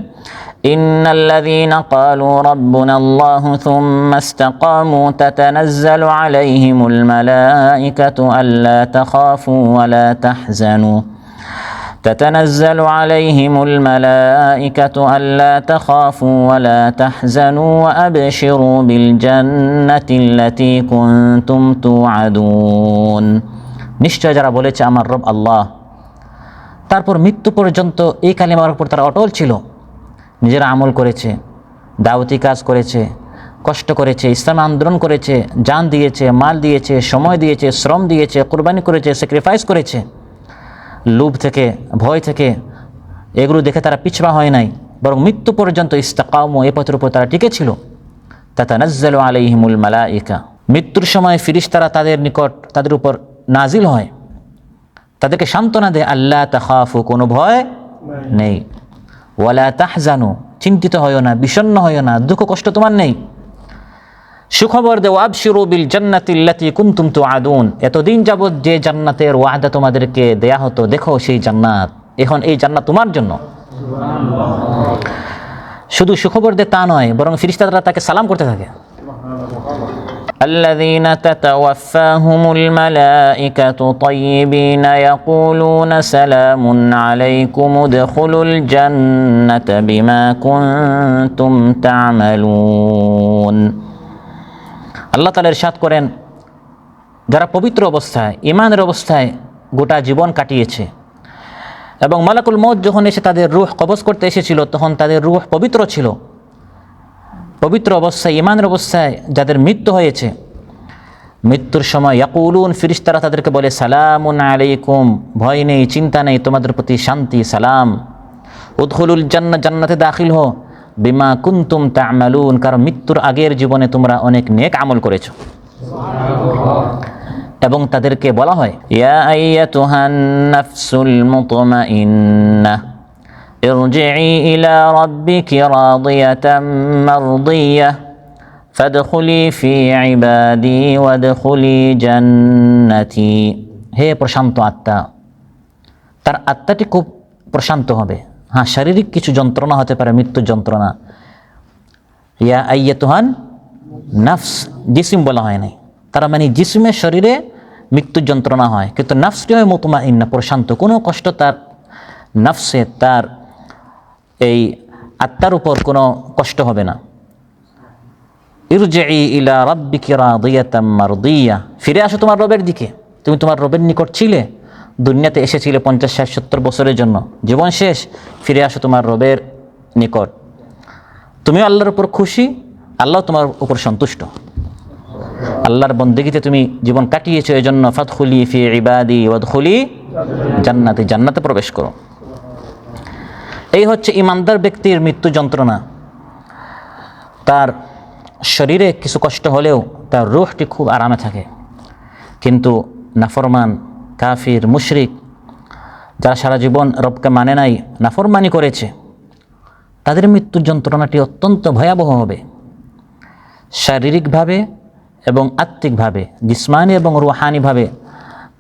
ইন্নাল্লাযীনা ক্বালু রাব্বুনাল্লাহু থুম্মা ইসতাকামু তাতানাজ্জালু আলাইহিমুল মালাঈকাতু আল্লা তাখাফু ওয়া লা তাহজানু تتنزل عليهم الملائكة ألا تخافوا ولا تحزنوا وأبشروا بالجنة التي كنتم توعدون। নিশ্চয় যারা বলেছে আমার রব আল্লাহ, তারপর মৃত্যু পর্যন্ত এই কালিমার উপর তারা অটল ছিল, নিজেরা আমল করেছে, দাওয়াতি কাজ করেছে, কষ্ট করেছে, ইসলাম আন্দোলন করেছে, জান দিয়েছে, মাল দিয়েছে, সময় দিয়েছে, শ্রম দিয়েছে, কুরবানি করেছে, স্যাক্রিফাইস করেছে, লোভ থেকে, ভয় থেকে এগুলো দেখে তারা পিছপা হয় নাই, বরং মৃত্যু পর্যন্ত ইস্তাকামু এই পথের উপর তারা টিকে ছিল। তাতানাজ্জালু আলাইহিমুল মালাইকা, মৃত্যুর সময় ফেরেশতারা তাদের নিকট, তাদের উপর নাজিল হয়, তাদেরকে সান্ত্বনা দেয়, আল্লাহ তাখাফু কোনো ভয় নেই, ওয়ালা তাহজানু চিন্তিত হইও না, বিষণ্ণ হইও না, দুঃখ কষ্ট তোমার নেই। সুখবর দে, ওয়াবশিরু বিল জান্নাতিল্লাতী কুনতুম তুআদুন, এতদিন যাবত যে জান্নাতের ওয়াদা তোমাদেরকে দেয়া হতো, দেখো সেই জান্নাত, এখন এই জান্নাত তোমার জন্য। শুধু সুখবর দে তা নয়, বরং ফেরেশতারা তাকে সালাম করতে থাকে। আল্লাযীনা তাতাওয়াফাহুমুল মালাঈকাতু তাইয়্যিবিনা ইয়াকুলুনা সালামুন আলাইকুম উদখুলুল জান্নাতা বিমা কুনতুম তা'মালুন। আল্লাহ তাআলা ইরশাদ করেন, যারা পবিত্র অবস্থায়, ঈমানের অবস্থায় গোটা জীবন কাটিয়েছে এবং মালাকুল মউত যখন এসে তাদের রূহ কবজ করতে এসেছিল, তখন তাদের রূহ পবিত্র ছিল। পবিত্র অবস্থায়, ঈমানের অবস্থায় যাদের মৃত্যু হয়েছে, মৃত্যুর সময় ইয়াকুলুন ফেরেশতারা তাদেরকে বলে, সালামুন আলাইকুম, ভয় নেই, চিন্তা নেই, তোমাদের প্রতি শান্তি, সালাম। উদখুলুল জান্নাহ, জান্নাতে দাখিল হও, বিমা কুনতুম তা'মালুন, কারণ মৃত্যুর আগের জীবনে তোমরা অনেক নেক আমল করেছো। এবং তাদেরকে বলা হয়, ইয়া আইয়াতুহান নাফসুল মুতমাইন্নাহ ইরজিই ইলা রাব্বিকি রাদিয়াতাম মারদিয়াহ ফাদখুলি ফি ইবাদি ওয়াদখুলি জান্নাতি। হে প্রশান্ত আত্মা, তার আত্মাটি খুব প্রশান্ত হবে। হ্যাঁ, শারীরিক কিছু যন্ত্রণা হতে পারে, মৃত্যুর যন্ত্রণা। ইয়া আইয়াতুহান নাফস, জিসিম বলা হয় নাই, তারা মানে জিসিমের শরীরে মৃত্যুর যন্ত্রণা হয়, কিন্তু নাফসটি হয় মুতমাইন্না, প্রশান্ত, কোনো কষ্ট তার নাফসে, তার এই আত্মার উপর কোনো কষ্ট হবে না। ইরজিই ইলা রাব্বিকি রাদিয়াতাম মারদিয়া, ফিরে আসো তোমার রবের দিকে, তুমি তোমার রবের নিকট ছিলে দুনিয়াতে এসেছিলে 50, 60, 70 বছরের জন্য, জীবন শেষ, ফিরে আসো তোমার রবের নিকট। তুমিও আল্লাহর উপর খুশি, আল্লাহ তোমার উপর সন্তুষ্ট। আল্লাহর বন্দেগীতে তুমি জীবন কাটিয়েছো, এই জন্য ফাদখুলি ফি ইবাদি ওয়াদখুলি জান্নাতি, জান্নাতে প্রবেশ করো। এই হচ্ছে ইমানদার ব্যক্তির মৃত্যু যন্ত্রণা। তার শরীরে কিছু কষ্ট হলেও তার রূহটি খুব আরামে থাকে। কিন্তু নাফরমান, কাফির, মুশরিক, যারা সারা জীবন রবকে মানে নাই, নাফরমানি করেছে, তাদের মৃত্যু যন্ত্রণাটি অত্যন্ত ভয়াবহ হবে। শারীরিকভাবে এবং আত্মিকভাবে, জিসমানি এবং রুহানিভাবে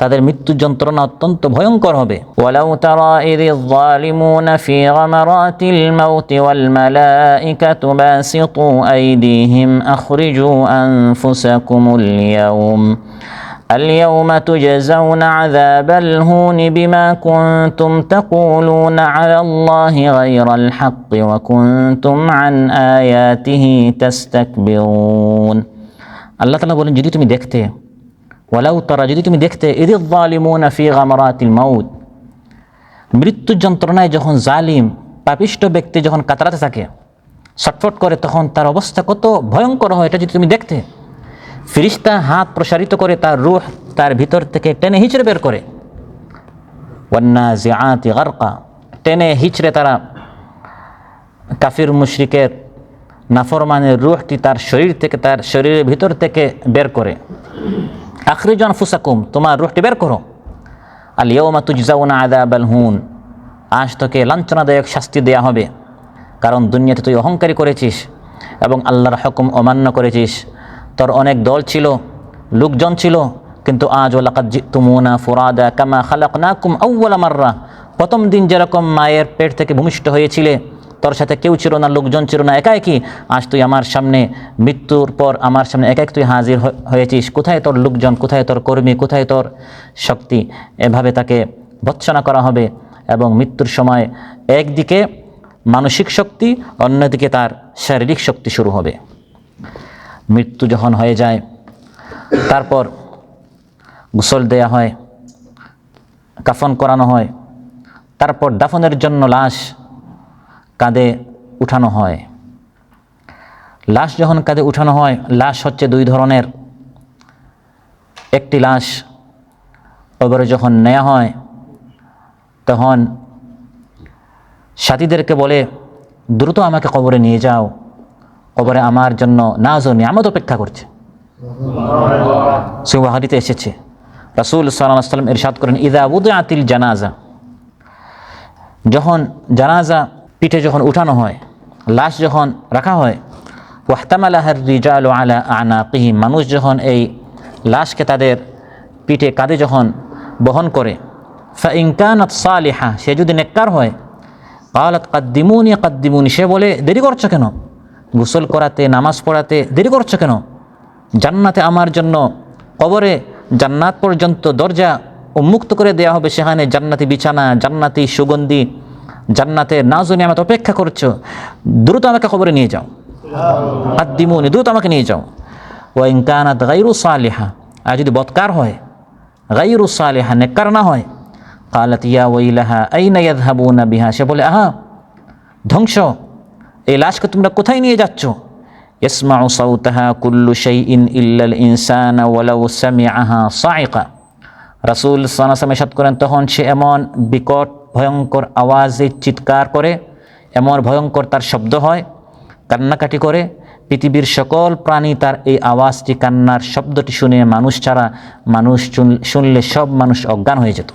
তাদের মৃত্যু যন্ত্রণা অত্যন্ত ভয়ঙ্কর হবে। ওয়ালাউ তারা ইযিয যালিমুনা ফি গামারাতিল মাউতি ওয়াল মালাইকাতু বাসিতু আইদিহিম আখরিজু আনফুসাকুমুল ইয়াউম اليوم تجزون عذاب الهون بما كنتم تقولون على الله غير الحق وكنتم عن آياته تستكبرون। আল্লাহ তাআলা বলেন, যদি তুমি দেখতে, ওয়ালাউ তারা, যদি তুমি দেখতে, ইযিয যালিমুনা ফি গামারাতিল মাউত, মৃত্যু যন্ত্রণায় যখন জালিম পাপিষ্ঠ ব্যক্তি যখন কাতরাতে থাকে, ছটফট করে, তখন তার অবস্থা কত ভয়ঙ্কর হয়, এটা যদি তুমি দেখতে। ফিরিস্তা হাত প্রসারিত করে তার রূহ তার ভিতর থেকে টেনে হিচড়ে বের করে। ওয়ান্নাজিআতি গারকা, টেনে হিচড়ে তারা কাফির মুশরিকের নাফরমানের রূহটি তার শরীর থেকে, তার শরীরের ভিতর থেকে বের করে। আখরিজু আনফুসাকুম, তোমার রূহটি বের করো। আল ইয়াউমা তুজজাউনা আযাবাল হুন, আজ তোকে লাঞ্ছনাদায়ক শাস্তি দেয়া হবে, কারণ দুনিয়াতে তুই অহংকারী করেছিস এবং আল্লাহর হুকুম অমান্য করেছিস। তোর অনেক দল ছিল, লোকজন ছিল, কিন্তু আজ ওয়ালাকাদ জিতুমুনা ফুরাদা কামা খালাকনাকুম আউওয়ালা মাররা, প্রথম দিন যেরকম মায়ের পেট থেকে ভূমিষ্ঠ হয়েছিলে, তোর সাথে কেউ ছিল না, লোকজন ছিল না, একাই, আজ তুই আমার সামনে মৃত্যুর পর আমার সামনে একাই তুই হাজির হয়েছিস। কোথায় তোর লোকজন, কোথায় তোর কর্মী, কোথায় তোর শক্তি? এভাবে তাকে ভৎসনা করা হবে এবং মৃত্যুর সময় একদিকে মানসিক শক্তি, অন্যদিকে তার শারীরিক শক্তি শুরু হবে। মৃত্যু যখন হয়ে যায়, তারপর গোসল দেয়া হয়, কাফন করানো হয়, তারপর দাফনের জন্য লাশ কাঁধে উঠানো হয়। লাশ যখন কাঁধে উঠানো হয়, লাশ হচ্ছে দুই ধরনের। একটি লাশ কবরে যখন নেওয়া হয়, তখন সাথীদেরকে বলে, দ্রুত আমাকে কবরে নিয়ে যাও, কবরে আমার জন্য নাজ ও নিয়ামত অপেক্ষা করছে। সহিহ হাদিসে এসেছে, রাসূল সাল্লাল্লাহু আলাইহি ওয়াসাল্লাম ইরশাদ করেন, ইযা উদিআতিল জানাজা, যখন জানাজা পিঠে যখন উঠানো হয়, লাশ যখন রাখা হয়, ওয়াহতামালাহার রিজালু আলা আনাকিহিম, মানুষ যখন এই লাশকে তাদের পিঠে কাঁধে যখন বহন করে, ফাইন কানাত সালিহা, সে যদি নেককার হয়, ক্বালাত কাদ্দিমুনি কাদ্দিমুনি, সে বলে, দেরি করছো কেন? গোসল করাতে, নামাজ পড়াতে দেরি করছো কেন? জান্নাতে আমার জন্য কবরে জান্নাত পর্যন্ত দরজা উন্মুক্ত করে দেওয়া হবে, সেখানে জান্নাতি বিছানা, জান্নাতি সুগন্ধি, জান্নাতের নাজ ও নিয়ামত অপেক্ষা করছো, দ্রুত আমাকে কবরে নিয়ে যাও। কাদ্দিমুনি, দ্রুত আমাকে নিয়ে যাও। ওয়া ইন কানাত গায়রু সালিহা, আর যদি বদকার হয়, গায়রু সালিহা, নেককার না হয়, ক্বালাত ইয়া ওয়াইলাহা আইনা ইয়াযহাবুনা বিহা, সে বলে, আহা ধ্বংস, এই লাশকে তোমরা কোথায় নিয়ে যাচ্ছ? ইয়াসমাউ সাউতাহা কুল্লু শাইইন ইল্লাল ইনসানা ওয়ালাউ সামিআহা সাইকা, রাসূল সাল্লাল্লাহু আলাইহি ওয়াসাল্লাম ইরশাদ করেন, তখন সে এমন বিকট ভয়ঙ্কর আওয়াজে চিৎকার করে, এমন ভয়ঙ্কর তার শব্দ হয়, কান্নাকাটি করে, পৃথিবীর সকল প্রাণী তার এই আওয়াজটি, কান্নার শব্দটি শুনে মানুষ ছাড়া, মানুষ শুনলে সব মানুষ অজ্ঞান হয়ে যেত।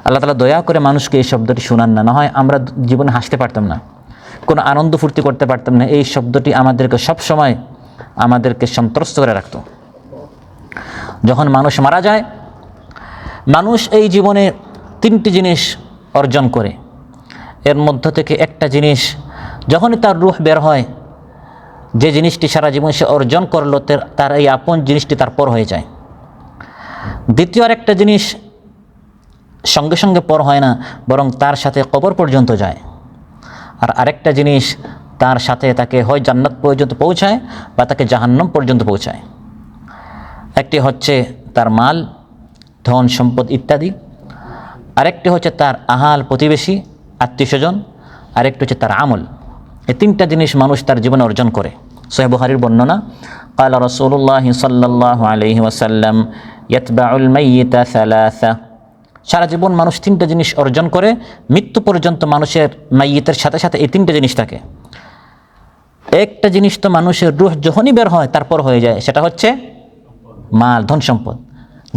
আল্লাহ তাআলা দয়া করে মানুষকে এই শব্দটি শোনান না, না হয় আমরা জীবনে হাসতে পারতাম না, কোনো আনন্দ ফুর্তি করতে পারতাম না। এই শব্দটি আমাদেরকে সবসময় আমাদেরকে সন্ত্রস্ত করে রাখত। যখন মানুষ মারা যায়, মানুষ এই জীবনে তিনটি জিনিস অর্জন করে, এর মধ্য থেকে একটা জিনিস যখনই তার রূহ বের হয়, যে জিনিসটি সারা জীবন সে অর্জন করলো, তার এই আপন জিনিসটি তার পর হয়ে যায়। দ্বিতীয় আরেকটা জিনিস সঙ্গে সঙ্গে পর হয় না, বরং তার সাথে কবর পর্যন্ত যায়। আর আরেকটা জিনিস তার সাথে তাকে হয় জান্নাত পর্যন্ত পৌঁছায় বা তাকে জাহান্নাম পর্যন্ত পৌঁছায়। একটি হচ্ছে তার মাল, ধন সম্পদ ইত্যাদি, আরেকটি হচ্ছে তার আহাল প্রতিবেশী, আত্মীয়স্বজন, আরেকটি হচ্ছে তার আমল। এই তিনটা জিনিস মানুষ তার জীবনে অর্জন করে। সহিহ বুখারীর বর্ণনা, قال رسول الله صلى الله عليه وسلم يتبع الميت ثلاثة। সারা জীবন মানুষ তিনটা জিনিস অর্জন করে, মৃত্যু পর্যন্ত মানুষের মাইয়িতের সাথে সাথে এই তিনটা জিনিস থাকে। একটা জিনিস তো মানুষের রূহ যখনই বের হয় তারপর হয়ে যায়, সেটা হচ্ছে মাল, ধন সম্পদ।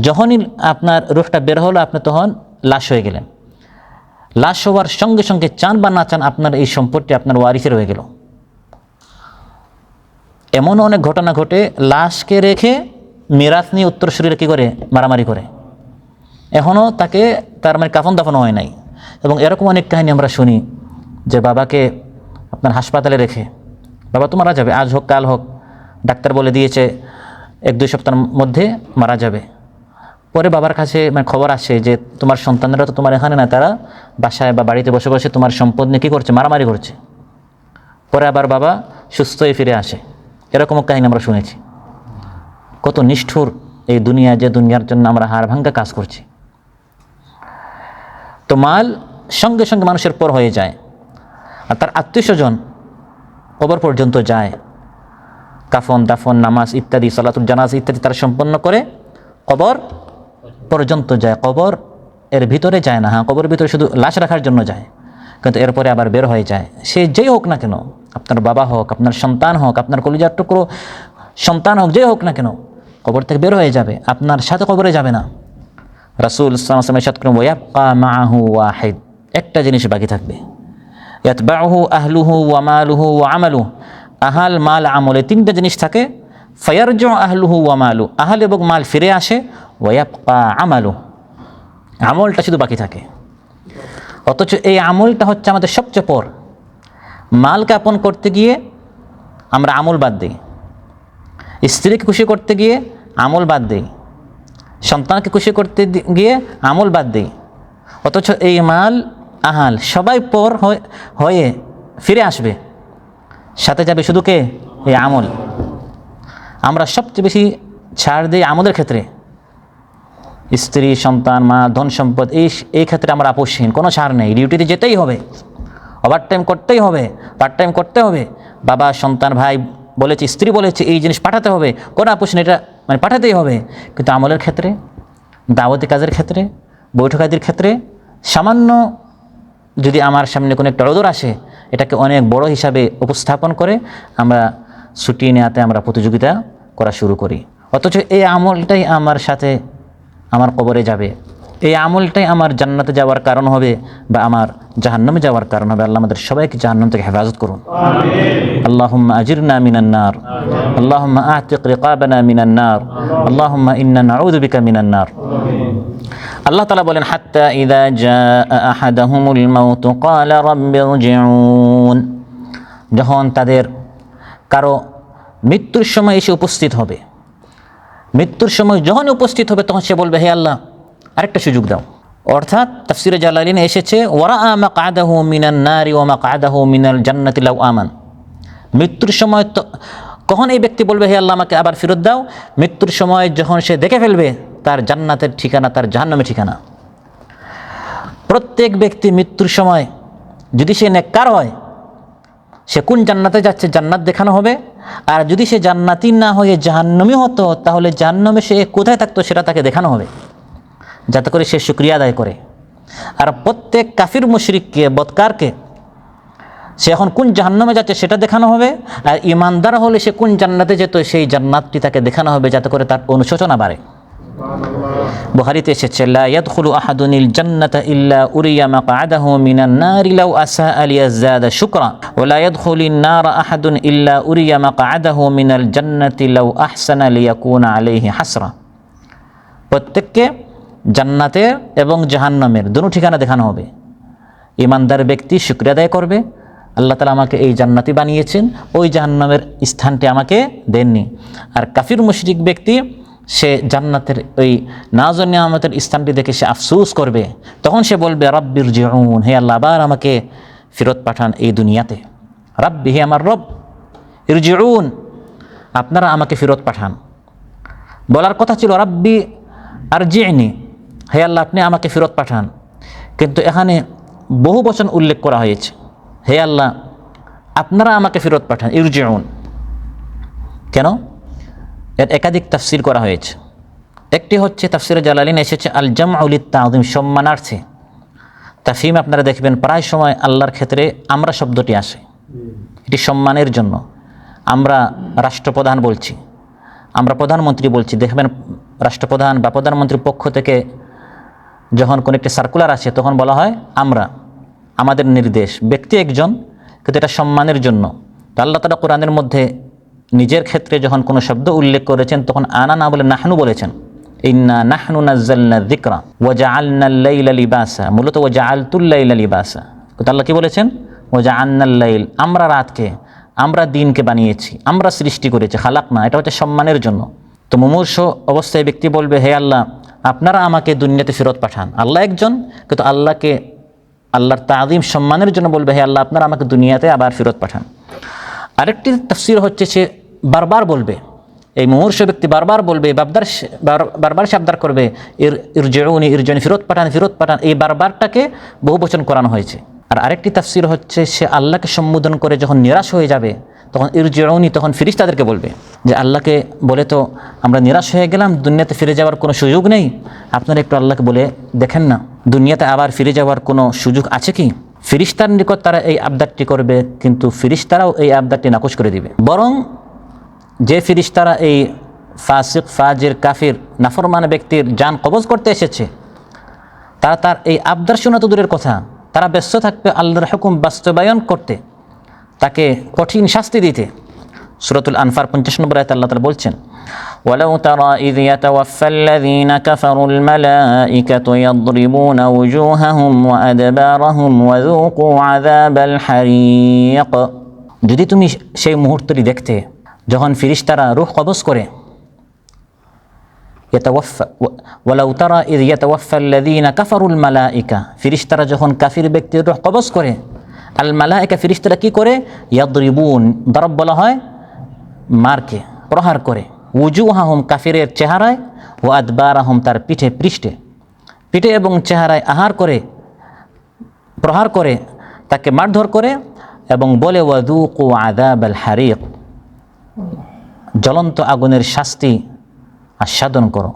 যখনই আপনার রূহটা বের হলো আপনি তখন লাশ হয়ে গেলেন। লাশ হওয়ার সঙ্গে সঙ্গে চান বা না চান আপনার এই সম্পদটি আপনার ওয়ারিসের হয়ে গেল। এমন অনেক ঘটনা ঘটে, লাশকে রেখে মিরাথ নিয়ে উত্তরসূরিরা কী করে, মারামারি করে। এখনও তাকে তার মানে কাফন দাফন হয় নাই। এবং এরকম অনেক কাহিনী আমরা শুনি যে বাবাকে আপনার হাসপাতালে রেখে, বাবা তো মারা যাবে, আজ হোক কাল হোক, ডাক্তার বলে দিয়েছে 1-2 সপ্তাহের মধ্যে মারা যাবে। পরে বাবার কাছে মানে খবর আসে যে তোমার সন্তানরা তো তোমার এখানে না, তারা বাসায় বা বাড়িতে বসে বসে তোমার সম্পদ নিয়ে কী করছে, মারামারি করছে। পরে আবার বাবা সুস্থ হয়ে ফিরে আসে। এরকমও কাহিনী আমরা শুনেছি। কত নিষ্ঠুর এই দুনিয়া, যে দুনিয়ার জন্য আমরা হাড় ভাঙ্গা কাজ করছি। তো মাল সঙ্গে সঙ্গে মানুষের পর হয়ে যায়, আর তার আত্মীয়স্বজন কবর পর্যন্ত যায়। কাফন দাফন, নামাজ ইত্যাদি, সালাতুল জানাজা ইত্যাদি তারা সম্পন্ন করে কবর পর্যন্ত যায়। কবর এর ভিতরে যায় না, হ্যাঁ কবরের ভিতরে শুধু লাশ রাখার জন্য যায়, কিন্তু এরপরে আবার বের হয়ে যায়। সে যেই হোক না কেন, আপনার বাবা হোক, আপনার সন্তান হোক, আপনার কলিজার টুকরো সন্তান হোক, যেই হোক না কেন, কবর থেকে বের হয়ে যাবে, আপনার সাথে কবরে যাবে না। রাসূল সাল্লাল্লাহু আলাইহি ওয়াসাল্লাম ইরশাদ করেন, ওয়ায়াবকা মাআহু ওয়াহিদ, একটা জিনিস বাকি থাকবে, ইয়াতবাউহু আহলুহু ওয়া মালুহু ওয়া আমালুহু, আহাল মাল আমলে তিনটা জিনিস থাকে। ফায়ারজু আহলুহু ওয়া মালু, আহাল এবং মাল ফিরে আসে, ওয়ায়াবকা আমালু, আমলটা শুধু বাকি থাকে। অথচ এই আমলটা হচ্ছে আমাদের সবচেয়ে পর। মালকে আপন করতে গিয়ে আমরা আমল বাদ দিই, স্ত্রীকে খুশি করতে গিয়ে আমল বাদ দিই, সন্তানকে খুশি করতে গিয়ে আমল বাদ দিই। অথচ এই মাল আহাল সবাই পর হয়ে ফিরে আসবে, সাথে যাবে শুধু কে, এই আমল। আমরা সবচেয়ে বেশি ছাড় দিই আমলের ক্ষেত্রে। স্ত্রী, সন্তান, মা, ধন সম্পদ, এই ক্ষেত্রে আমরা আপোষহীন, কোনো ছাড় নেই। ডিউটিতে যেতেই হবে, ওভার টাইম করতেই হবে, পার্ট টাইম করতে হবে। বাবা, সন্তান, ভাই বলেছে, স্ত্রী বলেছে এই জিনিস পাঠাতে হবে, কোনো আপোষ নেই, এটা মানে পাঠাতেই হবে। কিন্তু আমলের ক্ষেত্রে, দাওয়াতি কাজের ক্ষেত্রে, বৈঠকাদির ক্ষেত্রে সামান্য যদি আমার সামনে কোনো একটা অর্ডার আসে, এটাকে অনেক বড় হিসাবে উপস্থাপন করে আমরা ছুটি নেওয়াতে আমরা প্রতিযোগিতা করা শুরু করি। অথচ এই আমলটাই আমার সাথে আমার কবরে যাবে, এই আমলটাই আমার জান্নাতে যাওয়ার কারণ হবে বা আমার জাহান্নামে যাওয়ার কারণ হবে। আল্লাহ আমাদের সবাইকে জাহান্নাম থেকে হেফাজত করুন। আমিন। আল্লাহুম্মা আজিরনা মিনান নার, আল্লাহুম্মা আতিক রিকাবানা মিনান নার, আল্লাহুম্মা ইন্না নাউযু বিকা মিনান নার। আল্লাহ তাআলা বলেন, হাত্তা ইযা জাআ আহাদাহুমুল মাউত ক্বালা রাব্বিরজিউন, যখন তাদের কারো মৃত্যুর সময় এসে উপস্থিত হবে, মৃত্যুর সময় যখন উপস্থিত হবে তখন সে বলবে, হে আল্লাহ আরেকটা সুযোগ দাও। অর্থাৎ তাফসিরে জালালিনে এসেছে, ওয়ারাআ মাকআদাহু মিনান নারি ওয়া মাকআদাহু মিনাল জান্নাতি লাউ আমান। মৃত্যুর সময় তো কখন এই ব্যক্তি বলবে, হে আল্লাহ আমাকে আবার ফেরত দাও? মৃত্যুর সময় যখন সে দেখে ফেলবে তার জান্নাতের ঠিকানা, তার জাহান্নামের ঠিকানা। প্রত্যেক ব্যক্তি মৃত্যুর সময় যদি সে নেককার হয়, সে কোন জান্নাতে যাচ্ছে জান্নাত দেখানো হবে। আর যদি সে জান্নাতি না হয়ে জাহান্নামী হতো, তাহলে জাহান্নামে সে কোথায় থাকতো সেটা তাকে দেখানো হবে, যাতে করে সে শুকরিয়া আদায় করে। আর প্রত্যেক কাফির মুশরিককে, বদকারকে, সে এখন কোন জাহান্নামে যাচ্ছে সেটা দেখানো হবে। আর ইমানদার হলে সে কোন জান্নাতে যেত সেই জান্নাতটি তাকে দেখানো হবে, যাতে করে তার অনুশোচনা বাড়ে। বুখারীতে এসেছে, লা ইয়াদখুলু আহাদুনিল জান্নাতা ইল্লা উরিয়া মাকআদাহু মিনান নারি লাউ আসাআ লিয়াযদাদা শুকরা ওয়া লা ইয়াদখুলিন নারা আহাদুন ইল্লা উরিয়া মাকআদাহু মিনাল জান্নাতি লাউ আহসানা লিয়াকুনা আলাইহি হাসরা। প্রত্যেককে জান্নাতের এবং জাহান্নামের দুটো ঠিকানা দেখানো হবে। ইমানদার ব্যক্তি শুকরিয়া আদায় করবে, আল্লাহ তাআলা আমাকে এই জান্নাতি বানিয়েছেন, ওই জাহান্নামের স্থানটি আমাকে দেননি। আর কাফির মুশরিক ব্যক্তি সে জান্নাতের ওই নাজ ও নিয়ামতের স্থানটি দেখে সে আফসোস করবে। তখন সে বলবে, রাব্বিরজিউন, হে আল্লাহ আবার আমাকে ফেরত পাঠান এই দুনিয়াতে। রাব্বি, হে আমার রব, ইরজিউন, আপনারা আমাকে ফেরত পাঠান। বলার কথা ছিল রাব্বি আরজি'নি, হে আল্লাহ আপনি আমাকে ফেরত পাঠান। কিন্তু এখানে বহু বচন উল্লেখ করা হয়েছে, হে আল্লাহ আপনারা আমাকে ফেরত পাঠান, ইরজিউন। কেন? এর একাধিক তাফসির করা হয়েছে। একটি হচ্ছে তাফসিরে জালালিন এসেছে আল জামউ লিত-তাযীম, সম্মানার্থে। তাফহিম আপনারা দেখবেন প্রায় সময় আল্লাহর ক্ষেত্রে আমরা শব্দটি আসে, এটি সম্মানের জন্য। আমরা রাষ্ট্রপ্রধান বলছি, আমরা প্রধানমন্ত্রী বলছি, দেখবেন রাষ্ট্রপ্রধান বা প্রধানমন্ত্রীর পক্ষ থেকে যখন কোনো একটি সার্কুলার আসে তখন বলা হয় আমরা, আমাদের নির্দেশ, ব্যক্তি একজন, কিন্তু এটা সম্মানের জন্য। তো আল্লাহ তাআলা কোরআনের মধ্যে নিজের ক্ষেত্রে যখন কোনো শব্দ উল্লেখ করেছেন তখন আনা না বলে নাহনু বলেছেন। ইন্না নাহনু নাজ্জালনা যিকরা ওয়া জাআলনাল লাইলা লিবাসা, মূলত ওয়া জাআলতুল লাইলা লিবাসা। তো আল্লাহ কি বলেছেন? ওয়া জাআলনাল লাইল, আমরা রাতকে, আমরা দিনকে বানিয়েছি, আমরা সৃষ্টি করেছি, খালাকনা, এটা হচ্ছে সম্মানের জন্য। তো মুমূর্ষ অবস্থায় ব্যক্তি বলবে, হে আল্লাহ আপনারা আমাকে দুনিয়াতে ফেরত পাঠান। আল্লাহ একজন, কিন্তু আল্লাহকে, আল্লাহর তাযীম সম্মানের জন্য বলবে, হে আল্লাহ আপনারা আমাকে দুনিয়াতে আবার ফেরত পাঠান। আরেকটি তাফসীর হচ্ছে সে বারবার বলবে, এই মুমূর্ষ ব্যক্তি বারবার বলবে, বারবার সে আবদার করবে, ইরজিউনি ইরজিউনি, ফেরত পাঠান ফেরত পাঠান। এই বারবারটাকে বহুবচন করানো হয়েছে। আর আরেকটি তাফসীর হচ্ছে সে আল্লাহকে সম্বোধন করে যখন নিরাশ হয়ে যাবে তখন ইরজিউনি, তখন ফেরেশতাদেরকে বলবে যে আল্লাহকে বলে তো আমরা নিরাশ হয়ে গেলাম, দুনিয়াতে ফিরে যাওয়ার কোনো সুযোগ নেই, আপনারা একটু আল্লাহকে বলে দেখেন না দুনিয়াতে আবার ফিরে যাওয়ার কোনো সুযোগ আছে কি। ফেরেশতার নিকট তারা এই আবদারটি করবে, কিন্তু ফেরেশতারাও এই আবদারটি নাকচ করে দিবে। বরং যে ফেরেশতারা এই ফাসিক, ফাজির, কাফির, নাফরমান ব্যক্তির জান কবজ করতে এসেছে, তারা তার এই আবদার শোনা তো দূরের কথা, তারা ব্যস্ত থাকবে আল্লাহর হুকুম বাস্তবায়ন করতে, তাকে কঠিন শাস্তি দিতে। সূরাতুল আনফাল 50 নম্বর আয়াতে আল্লাহ তাআলা বলছেন, ওয়ালাউ তারা ইয ইয়াতাওয়াফাল্লাযীনা কাফারুল মালাঈকাতু ইয়াদরিবুনা ওয়ুজুহাহুম ওয়া আদবারহুম ওয়া যুকু আযাবাল হারিক। যদি তুমি সেই মুহূর্তটি দেখতে যখন ফেরেশতারা রূহ কবজ করে, ওয়ালাউ তারা ইয ইয়াতাওয়াফাল্লাযীনা কাফারুল মালাঈকা, ফেরেশতারা যখন কাফির ব্যক্তির রূহ কবজ করে, আল মালাইকা, ফেরেশতারা কি করে? ইয়াদরিবুন, দরব বলা হয় মারকে, প্রহার করে, উজুহাহুম, কাফিরের চেহারায়, ও আদবারাহুম, তার পিঠে, পৃষ্ঠে, পিঠে এবং চেহারায় প্রহার করে, তাকে মারধর করে, এবং বলে ওয়াযুকু আযাবাল হারিক, জ্বলন্ত আগুনের শাস্তি আস্বাদন করো।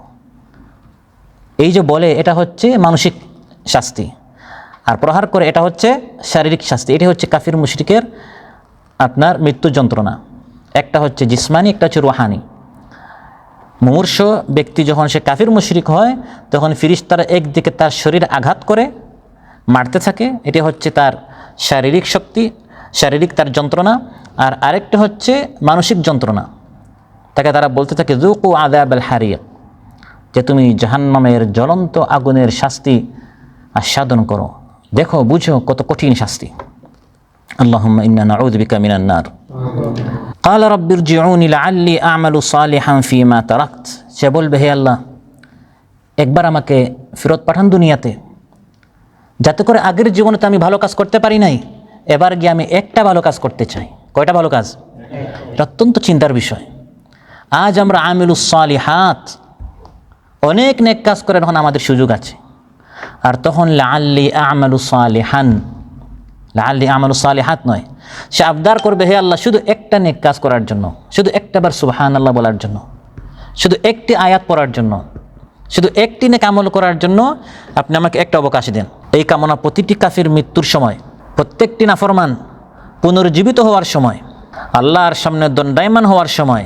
এই যে বলে, এটা হচ্ছে মানসিক শাস্তি, আর প্রহার করে এটা হচ্ছে শারীরিক শাস্তি। এটি হচ্ছে কাফির মুশরিকের আপনার মৃত্যু যন্ত্রণা। একটা হচ্ছে জিসমানি, একটা হচ্ছে রুহানি। মুমূর্ষ ব্যক্তি যখন সে কাফির মুশরিক হয় তখন ফেরেশতারা একদিকে তার শরীর আঘাত করে মারতে থাকে, এটি হচ্ছে তার শারীরিক শক্তি, শারীরিক তার যন্ত্রণা। আর আরেকটা হচ্ছে মানসিক যন্ত্রণা, তাকে তারা বলতে থাকে যুকু আযাবাল হারিক, যে তুমি জাহান্নামের জ্বলন্ত আগুনের শাস্তি আস্বাদন করো, দেখো বুঝো কত কঠিন শাস্তি। আল্লাহুম্মা ইন্না নাউযু বিকা মিনান নার। ক্বালা রাব্বিরজিউনি লাআল্লি আ'মালু সালিহান ফীমা তারাকত, সে বলবে হে আল্লাহ একবার আমাকে ফেরত পাঠান দুনিয়াতে, যাতে করে আগের জীবনে তো আমি ভালো কাজ করতে পারি নাই, এবার গিয়ে আমি একটা ভালো কাজ করতে চাই। কয়টা ভালো কাজ? এটা অত্যন্ত চিন্তার বিষয়। আজ আমরা আমিলুস সালিহাত, অনেক নেক কাজ করে তখন আমাদের সুযোগ আছে, আর তখন লাআল্লি আ'মালু সালিহান, লাআল্লি আ'মালু সালিহাত নয়, সে আবদার করবে হে আল্লাহ শুধু একটা নেক কাজ করার জন্য, শুধু একটাবার সুবহানাল্লাহ বলার জন্য, শুধু একটি আয়াত পড়ার জন্য, শুধু একটি নেক আমল করার জন্য আপনি আমাকে একটা অবকাশ দেন। এই কামনা প্রতিটি কাফির মৃত্যুর সময়, প্রত্যেকটি নাফরমান পুনর্জীবিত হওয়ার সময়, আল্লাহর সামনে দণ্ডায়মান হওয়ার সময়,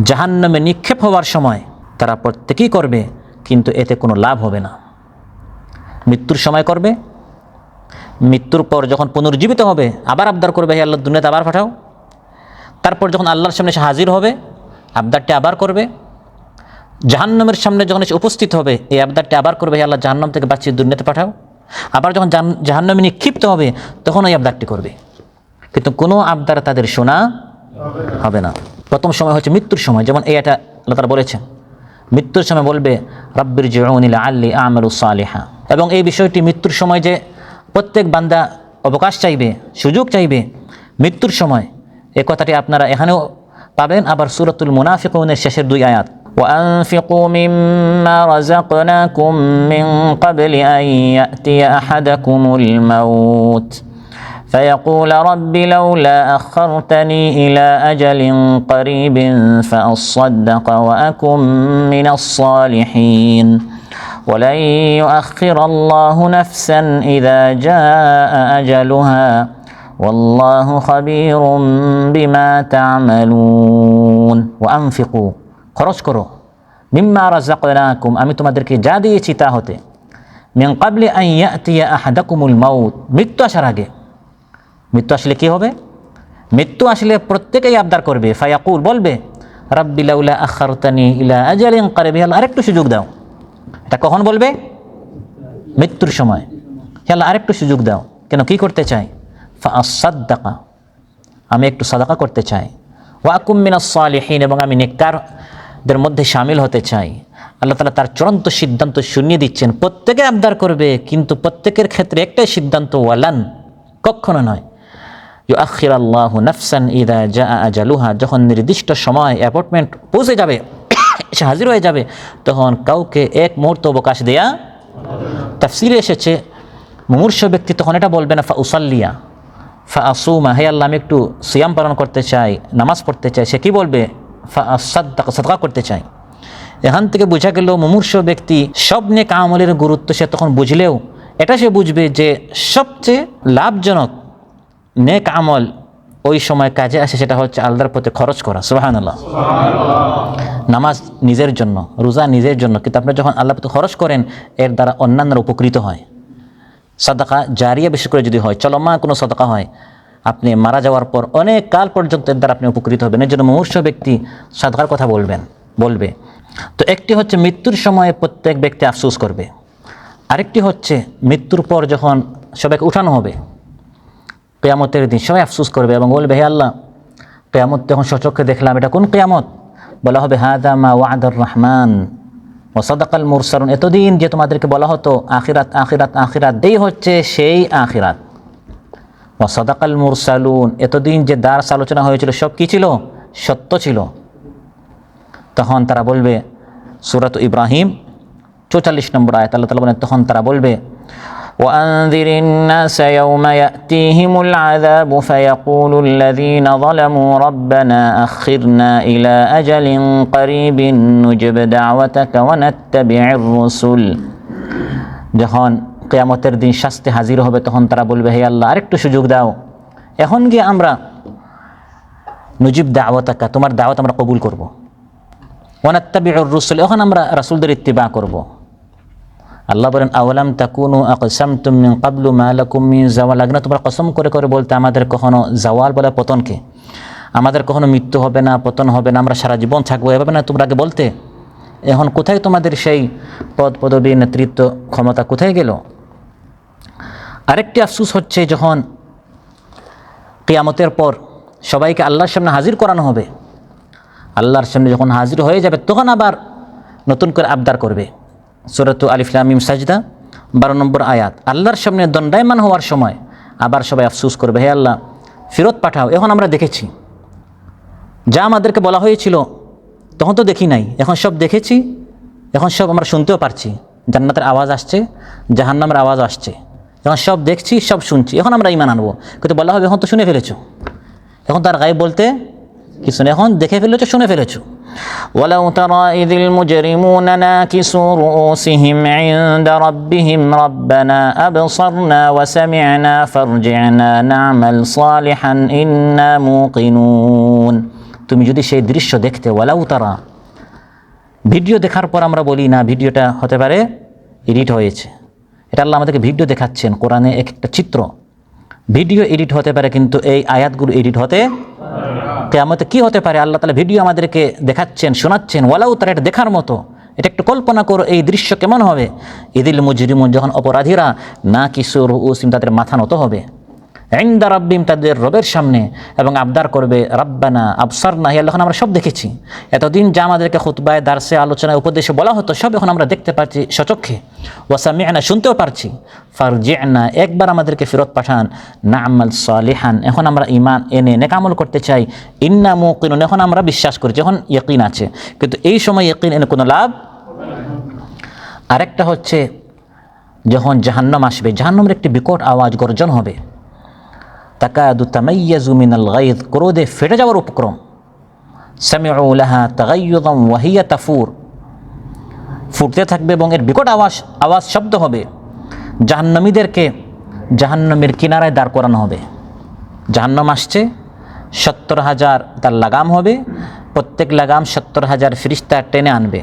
জাহান্নামে নিক্ষেপ হওয়ার সময় তারা প্রত্যেকেই করবে, কিন্তু এতে কোনো লাভ হবে না। মৃত্যুর সময় করবে, মৃত্যুর পর যখন পুনর্জীবিত হবে আবার আবদার করবে হে আল্লাহ দুনিয়াতে আবার পাঠাও। তারপর যখন আল্লাহর সামনে সে হাজির হবে আবদারটি আবার করবে। জাহান্নামের সামনে যখন এসে উপস্থিত হবে এই আবদারটি আবার করবে হে আল্লাহ জাহান্নাম থেকে বাঁচিয়ে দুনিয়াতে পাঠাও। আবার যখন জাহান্নামে নিক্ষিপ্ত হবে তখন ওই আবদারটি করবে, কিন্তু কোনো আবদার তাদের শোনা হবে না। প্রথম সময় হচ্ছে মৃত্যুর সময়, যেমন এটা আল্লাহ তাআলা বলেছেন মৃত্যুর সময় বলবে রাব্বিরজিউনি লাআল্লি আ'মালু সালিহা। এবং এই বিষয়টি মৃত্যুর সময় যে প্রত্যেক বান্দা অবকাশ চাইবে, সুযোগ চাইবে মৃত্যুর সময়, এই কথাটি আপনারা এখানেও পাবেন। আবার সূরাতুল মুনাফিকুনের শেষের 2 আয়াত وأنفقوا مما رزقناكم من قبل أن يأتي أحدكم الموت فيقول رب لولا أخرتني إلى أجل قريب فأصدق وأكن من الصالحين ولن يؤخر الله نفسا إذا جاء أجلها والله خبير بما تعملون وأنفقوا খরচ করো মিম্মা রাযাকনাকুম আমি তোমাদেরকে যা দিয়েছি তা হতে মিন ক্বাবলি আন ইয়াতিয়া আহাদাকুমুল মাউত মৃত্যু আসার আগে মৃত্যু আসলে কি হবে মৃত্যু আসলে প্রত্যেকেই আবদার করবে ফায়াকুল বলবে রাব্বি লাউলা আখারতানি ইলা আজালিন কারিব আল্লাহ আরেকটু সুযোগ দাও এটা কখন বলবে মৃত্যুর সময় আল্লাহ আরেকটু সুযোগ দাও কেন কি করতে চাই ফাআসাদদাকা আমি একটু সাদাকা করতে চাই ওয়া আকুম মিনাস সালিহিন এবং আমি নেককারদের মধ্যে শামিল হতে চাই আল্লাহ তাআলা তার চূড়ান্ত সিদ্ধান্ত শুনিয়ে দিচ্ছেন প্রত্যেকে আবদার করবে কিন্তু প্রত্যেকের ক্ষেত্রে একটাই সিদ্ধান্ত ওয়ালান কখনো নয় ইউআখিরাল্লাহু নাফসান ইযা জাআ আজালুহা যখন নির্দিষ্ট সময় অ্যাপয়েন্টমেন্ট পৌঁছে যাবে এসে হাজির হয়ে যাবে তখন কাউকে এক মুহূর্ত অবকাশ দেয়া তাফসীরে এসেছে মুমূর্ষু ব্যক্তি তখন এটা বলবে না ফাউসাল্লিয়া ফাআসুমা হে আল্লাহ আমি একটু সিয়াম পালন করতে চাই নামাজ পড়তে চাই সে কি বলবে ফাআসাদদাকা সাদকা করতে চাই এখান থেকে বোঝা গেল মুমূর্ষু ব্যক্তি সব নেক আমলের গুরুত্ব সে তখন বুঝলেও এটা সে বুঝবে যে সবচেয়ে লাভজনক নেক আমল ওই সময় কাজে আসে সেটা হচ্ছে আল্লাহর পথে খরচ করা সুবহানাল্লাহ নামাজ নিজের জন্য রোজা নিজের জন্য কিন্তু আপনি যখন আল্লাহর পথে খরচ করেন এর দ্বারা অন্যান্যরা উপকৃত হয় সাদাকা জারিয়া বিশেষ করে যদি হয় চলমান কোনো সাদাকা হয় আপনি মারা যাওয়ার পর অনেক কাল পর্যন্ত এর দ্বারা আপনি উপকৃত হবেন এর জন্য মুমূর্ষু ব্যক্তি সাদাকার কথা বলবে তো একটি হচ্ছে মৃত্যুর সময়ে প্রত্যেক ব্যক্তি আফসোস করবে আরেকটি হচ্ছে মৃত্যুর পর যখন সবাইকে উঠানো হবে কিয়ামতের দিন সবাই আফসোস করবে এবং বলবে হে আল্লাহ কিয়ামত যখন সচক্ষে দেখলাম এটা কোন কিয়ামত বলা হবে হাদা মা ওয়াদার রহমান ওয়া সাদাকাল মুরসালুন এতদিন যে তোমাদেরকে বলা হতো আখিরাত আখিরাত আখিরাত দেই হচ্ছে সেই আখিরাত ওয়া সাদাকাল মুরসালুন এতদিন যে দার্স আলোচনা হয়েছিল সব কি ছিল সত্য ছিল তখন তারা বলবে সূরাত ইব্রাহিম 44 নম্বর আয়াত আল্লাহ তাআলা বলেন তখন তারা বলবে وأنذر الناس يوم يأتيهم العذاب فيقول الذين ظلموا ربنا أخرنا إلى أجل قريب نجب دعوتك ونتبع الرسل যখন কিয়ামতের দিন শাস্তি হাজির হবে তখন তারা বলবে হে আল্লাহ আরেকটু সুযোগ দাও এখন গিয়ে আমরা নুজিব দাওয়াতাকা তোমার দাওয়াত আমরা কবুল করব ওয়ানাত্তাবিউর রুসুল এখন আমরা রাসূলদের ইত্তিবা করব আল্লাহ বলেন আওয়ালাম তাকুনু আকসামতুম মিন ক্বাবলু মা লাকুম মিন জাওয়াল আগে না তোমরা কসম করে করে বলতে আমাদের কখনো জাওয়াল বলে পতনকে আমাদের কখনো মৃত্যু হবে না পতন হবে না আমরা সারা জীবন থাকবো এভাবে না তোমরা আগে বলতে এখন কোথায় তোমাদের সেই পদ পদবী নেতৃত্ব ক্ষমতা কোথায় গেল আরেকটি আফসোস হচ্ছে যখন কিয়ামতের পর সবাইকে আল্লাহর সামনে হাজির করানো হবে আল্লাহর সামনে যখন হাজির হয়ে যাবে তখন আবার নতুন করে আবদার করবে সূরাত আলিফ লাম মিম সাজদা 12 নম্বর আয়াত আল্লাহর সামনে দণ্ডায়মান হওয়ার সময় আবার সবাই আফসোস করবে হে আল্লাহ ফেরত পাঠাও এখন আমরা দেখেছি যা আমাদেরকে বলা হয়েছিল তখন তো দেখি নাই এখন সব দেখেছি এখন সব আমরা শুনতেও পারছি জান্নাতের আওয়াজ আসছে জাহান্নামের আওয়াজ আসছে এখন সব দেখছি সব শুনছি এখন আমরা ঈমান আনবো কিন্তু বলা হবে এখন তো শুনে ফেলেছো এখন তার গায়ে বলতে কিছু না এখন দেখে ফেলেছো শুনে ফেলেছো ولو ترى إذ المجرمون ناكسوا رؤوسهم عند ربهم ربنا أبصرنا وسمعنا فارجعنا نعمل صالحا إنا موقنون তুমি যদি সেই দৃশ্য দেখতে ওয়ালাউ তারা ভিডিও দেখার পর আমরা বলি না ভিডিওটা হতে পারে এডিট হয়েছে এটা আল্লাহ আমাদেরকে ভিডিও দেখাচ্ছেন কোরআনে একটা চিত্র ভিডিও এডিট হতে পারে কিন্তু এই আয়াতগুলো এডিট হতে কিয়ামতে কি হতে পারে আল্লাহ তাআলা ভিডিও আমাদেরকে দেখাচ্ছেন শোনাচ্ছেন ওয়ালাউ তারা এটা দেখার মতো এটা একটু কল্পনা করো এই দৃশ্য কেমন হবে ইদিল মুজরিমুন যখন অপরাধীরা না কিসুর রুউসিম তাদের মাথা নত হবে ইনদা রাব্বিহিম, তাদের রবের সামনে, এবং আবদার করবে রাব্বানা আবসারনা, হে আল্লাহ, এখন আমরা সব দেখেছি। এতদিন যা আমাদেরকে খুতবায়, দার্সে, আলোচনায়, উপদেশে বলা হতো সব এখন আমরা দেখতে পাচ্ছি সচক্ষে। ওয়া সামি'না, শুনতেও পারছি। ফারজি'না, একবার আমাদেরকে ফেরত পাঠান। না'মাল সালিহান, এখন আমরা ঈমান এনে নেক আমল করতে চাই। ইন্না মুকিনুন, এখন আমরা বিশ্বাস করছি, এখন ইয়াকিন আছে। কিন্তু এই সময় ইয়াকিন এনে কোনো লাভ। আরেকটা হচ্ছে যখন জাহান্নাম আসবে, জাহান্নামের একটি বিকট আওয়াজ, গর্জন হবে। তাকাদু তামাইয়াজু মিনাল গায়জ, ক্রোধে ফেটে যাওয়ার উপক্রম। সামিউ লাহা তাগাইয়ুযান ওয়া হিয়া তাফুর, ফুটতে থাকবে এবং এর বিকট আওয়াজ শব্দ হবে। জাহান্নামীদেরকে জাহান্নামের কিনারায় দাঁড় করানো হবে। জাহান্নাম আসছে, 70,000 তার লাগাম হবে, প্রত্যেক লাগাম 70,000 ফেরেশতা টেনে আনবে।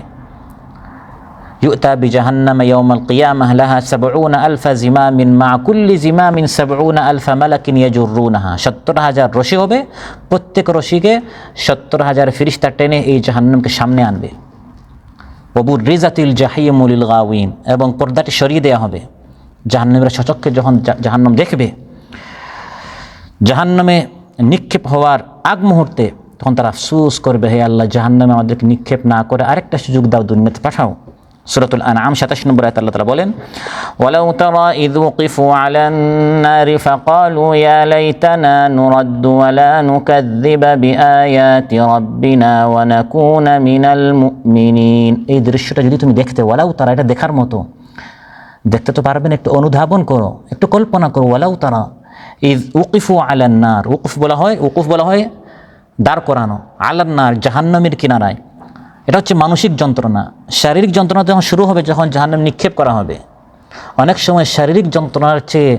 يؤتى بجهنم يوم القيامة لها 70,000 زمام مع كل زمام 70,000 ملك يجرونها। 70,000 রশি হবে, প্রত্যেক রশিকে 70,000 ফেরেশতা টেনে এই জাহান্নামকে সামনে আনবে। ওয়াবুরিজাতিল জাহিমু লিল গাওয়িন, এবং পর্দাটি সরিয়ে দেওয়া হবে। জাহান্নামের সচক্ষে যখন জাহান্নাম দেখবে, জাহান্নামে নিক্ষেপ হওয়ার আগ মুহূর্তে তখন তারা আফসোস করবে, হে আল্লাহ, জাহান্নামে আমাদেরকে নিক্ষেপ না করে আরেকটা সুযোগ দাও, দুনিয়াতে পাঠাও। সূরাতুল আনআম 27 নম্বর আয়াতে আল্লাহ তাআলা বলেন, ওয়ালাউ তারা ইয ওয়াকিফু আলান নারি ফাকালু ইয়া লাইতানা নুরাদ্দু ওয়া লা নুকাযযিবা বিআয়াতি রাব্বিনা ওয়া নাকুনা মিনাল মুমিনিন। এই দৃশ্যটা যদি তুমি দেখতে, ওয়ালাউ তারা, এটা দেখার মতো, দেখতে তো পারবেন, একটু অনুধাবন করো, একটু কল্পনা করো। ওয়ালাউ তারা ইয ওয়াকিফু আলান নার, ওকুফ বলা হয় দাঁড় করানো, আলান নার, জাহান্নামের কিনারায়। এটা হচ্ছে মানসিক যন্ত্রণা। শারীরিক যন্ত্রণা যখন শুরু হবে, যখন জাহান্নাম নিক্ষেপ করা হবে, অনেক সময় শারীরিক যন্ত্রণার চেয়ে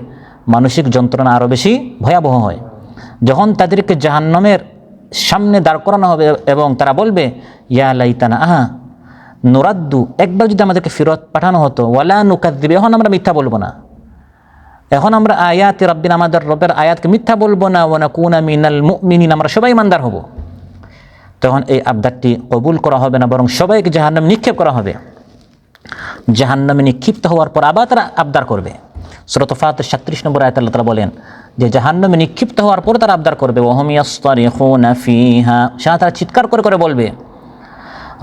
মানসিক যন্ত্রণা আরও বেশি ভয়াবহ হয়। যখন তাদেরকে জাহান্নামের সামনে দাঁড় করানো হবে এবং তারা বলবে, ইয়া লাইতানা আহা নুরাদ্দু, একবার যদি আমাদেরকে ফেরত পাঠানো হতো, ওয়ালা নুকাযযিব, এখন আমরা মিথ্যা বলবো না, এখন আমরা আয়াতি রাব্বিনা, আমাদের রবের আয়াতকে মিথ্যা বলবো না, ওয়া নাকুনা মিনাল মুমিনিন, আমরা সবাই ইমানদার হব। তখন এই আবদারটি কবুল করা হবে না, বরং সবাইকে জাহান্নামে নিক্ষেপ করা হবে। জাহান্নামে নিক্ষিপ্ত হওয়ার পর আবার তারা আবদার করবে। সূরা ফাতির 37 নম্বর আয়াতে আল্লাহ তাআলা বলেন যে জাহান্নামে নিক্ষিপ্ত হওয়ার পর তারা আবদার করবে, ওয়া হুম ইয়াসতারিখুনা ফিহা, তারা চিৎকার করে করে বলবে,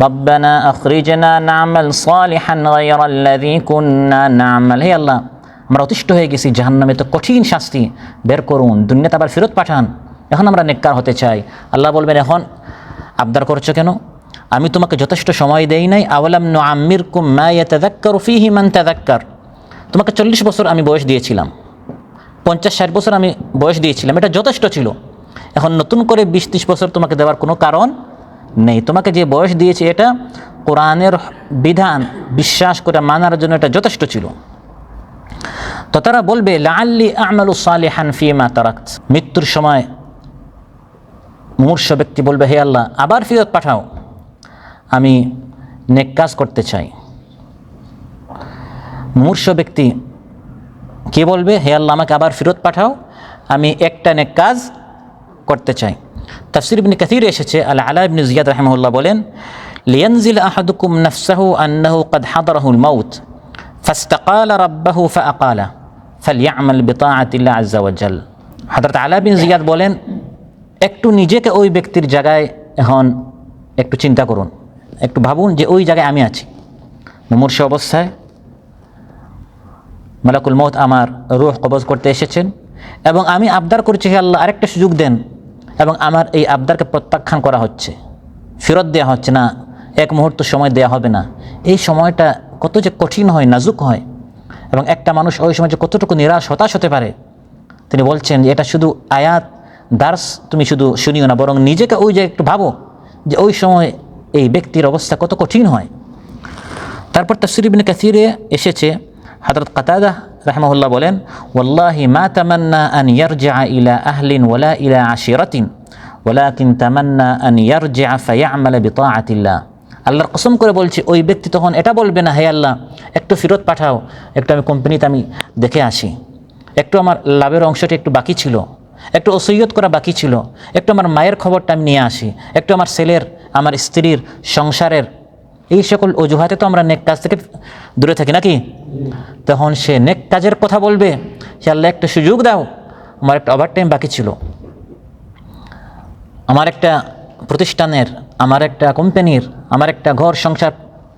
রব্বানা আখরিজনা না'মাল সালিহান গায়রাল্লাযী কুন্না না'মাল, হে আল্লাহ, আমরা অতিষ্ঠ হয়ে গেছি, জাহান্নামে তো কঠিন শাস্তি, বের করুন, দুনিয়াতে আবার ফেরত পাঠান, এখন আমরা নেককার হতে চাই। আল্লাহ বলবেন, এখন আবদার করছো কেন? আমি তোমাকে যথেষ্ট সময় দেই নাই? আওয়ালাম নুআম্মিরকুম মা ইয়াতাযাক্কারু ফীহি মান তাযাক্কার, তোমাকে 40 বছর আমি বয়স দিয়েছিলাম, 50-60 বছর আমি বয়স দিয়েছিলাম, এটা যথেষ্ট ছিল। এখন নতুন করে 20-30 বছর তোমাকে দেওয়ার কোনো কারণ নেই। তোমাকে যে বয়স দিয়েছি এটা কোরআনের বিধান বিশ্বাস করে মানার জন্য এটা যথেষ্ট ছিল। তো তারা বলবে, লাআল্লি আ'মালু সালিহান ফীমা তারাকত, মৃত্যুর সময় মূর্ছ ব্যক্তি বলবে, হে আল্লাহ, আবার ফেরত পাঠাও, আমি নেক কাজ করতে চাই। মূর্ছ ব্যক্তি কে বলবে, হে আল্লাহ, আমাকে আবার ফেরত পাঠাও, আমি একটা নেক কাজ করতে চাই। তাফসীর ইবনে কাসীরে এসেছে, আল আলা ইবনে জিয়াদ রাহিমাহুল্লাহ বলেন, লিয়ানজিল আহাদুকুম নাফসাহু আন্নাহু ক্বাদ হাদারাহুল মাউত ফাস্তাকালা রাব্বাহু ফাআকালা ফালইআমাল বিতাআতিল্লাহ আযজা ওয়া জাল। হযরত আলা বিন জিয়াদ বলেন, একটু নিজেকে ওই ব্যক্তির জায়গায় এখন একটু চিন্তা করুন, একটু ভাবুন যে ওই জায়গায় আমি আছি, মুমূর্ষু অবস্থায়, মালাকুল মউত আমার রূহ কবজ করতে এসেছেন, এবং আমি আবদার করছি, হে আল্লাহ, আরেকটা সুযোগ দেন, এবং আমার এই আবদারকে প্রত্যাখ্যান করা হচ্ছে, ফেরত দেওয়া হচ্ছে না, এক মুহূর্ত সময় দেওয়া হবে না। এই সময়টা কত যে কঠিন হয়, নাজুক হয়, এবং একটা মানুষ ওই সময় যে কতটুকু নিরাশ হতাশ হতে পারে। তিনি বলছেন যে এটা শুধু আয়াত দার্স তুমি শুধু শুনিও না, বরং নিজেকে ওই যে একটু ভাবো যে ওই সময় এই ব্যক্তির অবস্থা কত কঠিন হয়। তারপর তাফসীর ইবনে কাসীরে এসেছে, হযরত কাতাদা রাহিমাহুল্লাহ বলেন, ওয়াল্লাহি মা তামান্না আন ইয়ারজিআ ইলা আহলিন ওয়ালা ইলা আশিরাতিন ওয়ালাকিন তামান্না আন ইয়ারজিআ ফায়া'মালা বিতাআতিল্লাহ। আল্লাহর কসম করে বলছি, ওই ব্যক্তি তখন এটা বলবে না, হে আল্লাহ, একটু ফেরত পাঠাও, একটু আমি কোম্পানিতে আমি দেখে আসি, একটু আমার লাভের অংশটি একটু বাকি ছিল, একটু ওসিয়ত করা বাকি ছিল, একটু আমার মায়ের খবরটা আমি নিয়ে আসি, একটু আমার ছেলের, আমার স্ত্রীর, সংসারের, এই সকল অজুহাতে তো আমরা নেক কাজ থেকে দূরে থাকি নাকি? তখন সে নেক কাজের কথা বলবে, সে আল্লাহ একটা সুযোগ দাও, আমার একটা ওভারটাইম বাকি ছিল, আমার একটা প্রতিষ্ঠানের, আমার একটা কোম্পানির, আমার একটা ঘর সংসার,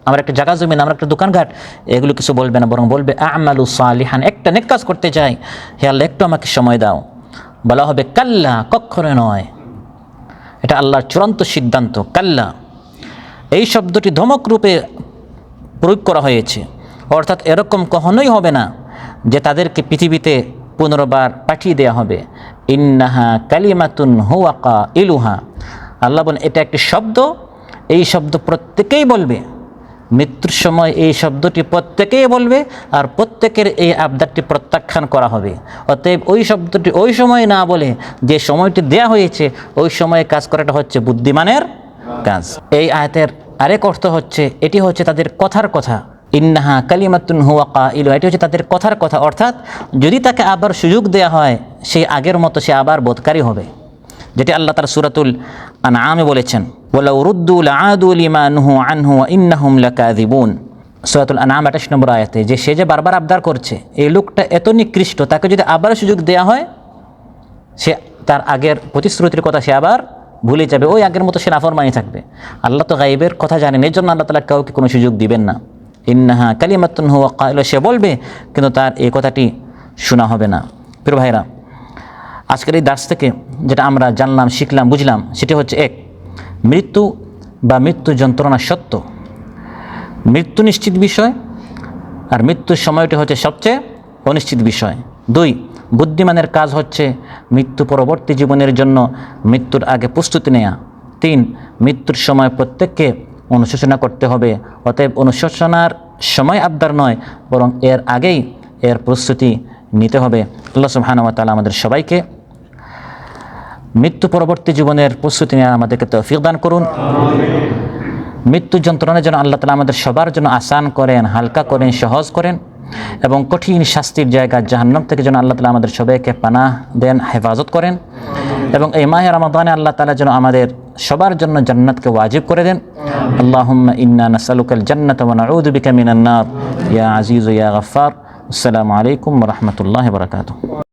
আমার একটা জায়গা জমিন, আমার একটা দোকানঘাট, এগুলো কিছু বলবে না, বরং বলবে আমালু সালিহান, একটা নেক কাজ করতে চাই, হে আল্লাহ একটু আমাকে সময় দাও। বলা হবে কাল্লা, কখনো নয়। এটা আল্লাহর চূড়ান্ত সিদ্ধান্ত, কাল্লা। এই শব্দটি ধমক রূপে প্রয়োগ করা হয়েছে, অর্থাৎ এরকম কখনোই হবে না যে তাদেরকে পৃথিবীতে পুনর্বার পাঠিয়ে দেওয়া হবে। ইন্নাহা কালিমাতুন হুয়া কাইলুহা, আল্লাহ বলেন এটা একটি শব্দ, এই শব্দ প্রত্যেকেই বলবে। মৃত্যুর সময় এই শব্দটি প্রত্যেকেই বলবে, আর প্রত্যেকের এই আবদারটি প্রত্যাখ্যান করা হবে। অতএব ওই শব্দটি ওই সময় না বলে যে সময়টি দেয়া হয়েছে, ওই সময়ে কাজ করাটা হচ্ছে বুদ্ধিমানের কাজ। এই আয়াতের আরেক অর্থ হচ্ছে, এটি হচ্ছে তাদের কথার কথা। ইন্নাহা কালিমাতুন হুয়া কাইলুহা, এটি হচ্ছে তাদের কথার কথা, অর্থাৎ যদি তাকে আবার সুযোগ দেয়া হয়, সেই আগের মতো সে আবার বোধকারী হবে, যেটি আল্লাহ তাআলা সূরাতুল আনআমে বলেছেন, ওয়ালাউ রুদ্দু লাআদু লিমা নুহু আনহু ওয়া ইন্নাহুম লাকাযিবুন। সূরাতুল আনআম 28 নম্বর আয়াতে, যে সে যে বারবার আবদার করছে, এই লোকটা এত নিকৃষ্ট, তাকে যদি আবার সুযোগ দেয়া হয়, সে তার আগের প্রতিশ্রুতির কথা সে আবার ভুলে যাবে, ওই আগের মতো সে নাফরমানি থাকবে। আল্লাহ তো গায়বের কথা জানেন, এই জন্য আল্লাহ তাআলা কাউকে কোনো সুযোগ দিবেন না। ইন্নাহা কালিমাতুন হুয়া কাইলুহা, সে বলবে কিন্তু তার এই কথাটি শোনা হবে না। প্রিয় ভাইরা, আজকের এই দার্স থেকে যেটা আমরা জানলাম, শিখলাম, বুঝলাম, সেটি হচ্ছে এক, মৃত্যু বা মৃত্যু যন্ত্রণা সত্য, মৃত্যু নিশ্চিত বিষয়, আর মৃত্যুর সময়টি হচ্ছে সবচেয়ে অনিশ্চিত বিষয়। দুই, বুদ্ধিমানের কাজ হচ্ছে মৃত্যু পরবর্তী জীবনের জন্য মৃত্যুর আগে প্রস্তুতি নেওয়া। তিন, মৃত্যুর সময় প্রত্যেককে অনুশোচনা করতে হবে, অতএব অনুশোচনার সময় আবদার নয়, বরং এর আগেই এর প্রস্তুতি নিতে হবে। আল্লাহ সুবহানাহু ওয়া তাআলা আমাদের সবাইকে মৃত্যু পরবর্তী জীবনের প্রস্তুতি নেওয়া আমাদেরকে তৌফিক দান করুন। মৃত্যু যন্ত্রণা যেন আল্লাহ তাআলা আমাদের সবার জন্য আসান করেন, হালকা করেন, সহজ করেন, এবং কঠিন শাস্তির জায়গা জাহান্নাম থেকে যেন আল্লাহ তাআলা আমাদের সবাইকে পানাহ দেন, হেফাজত করেন, এবং এই মাহে রমাদানে আল্লাহ তাআলা যেন আমাদের সবার জন্য জান্নাতকে ওয়াজিব করে দেন। আল্লাহুম্মা ইন্না নাসআলুকাল জান্নাতা ওয়া নাউযু বিকা মিনান নার ইয়া আজিজু ইয়া গফফার। আসসালামু আলাইকুম ওয়া রাহমাতুল্লাহি ওয়া বারাকাতুহু।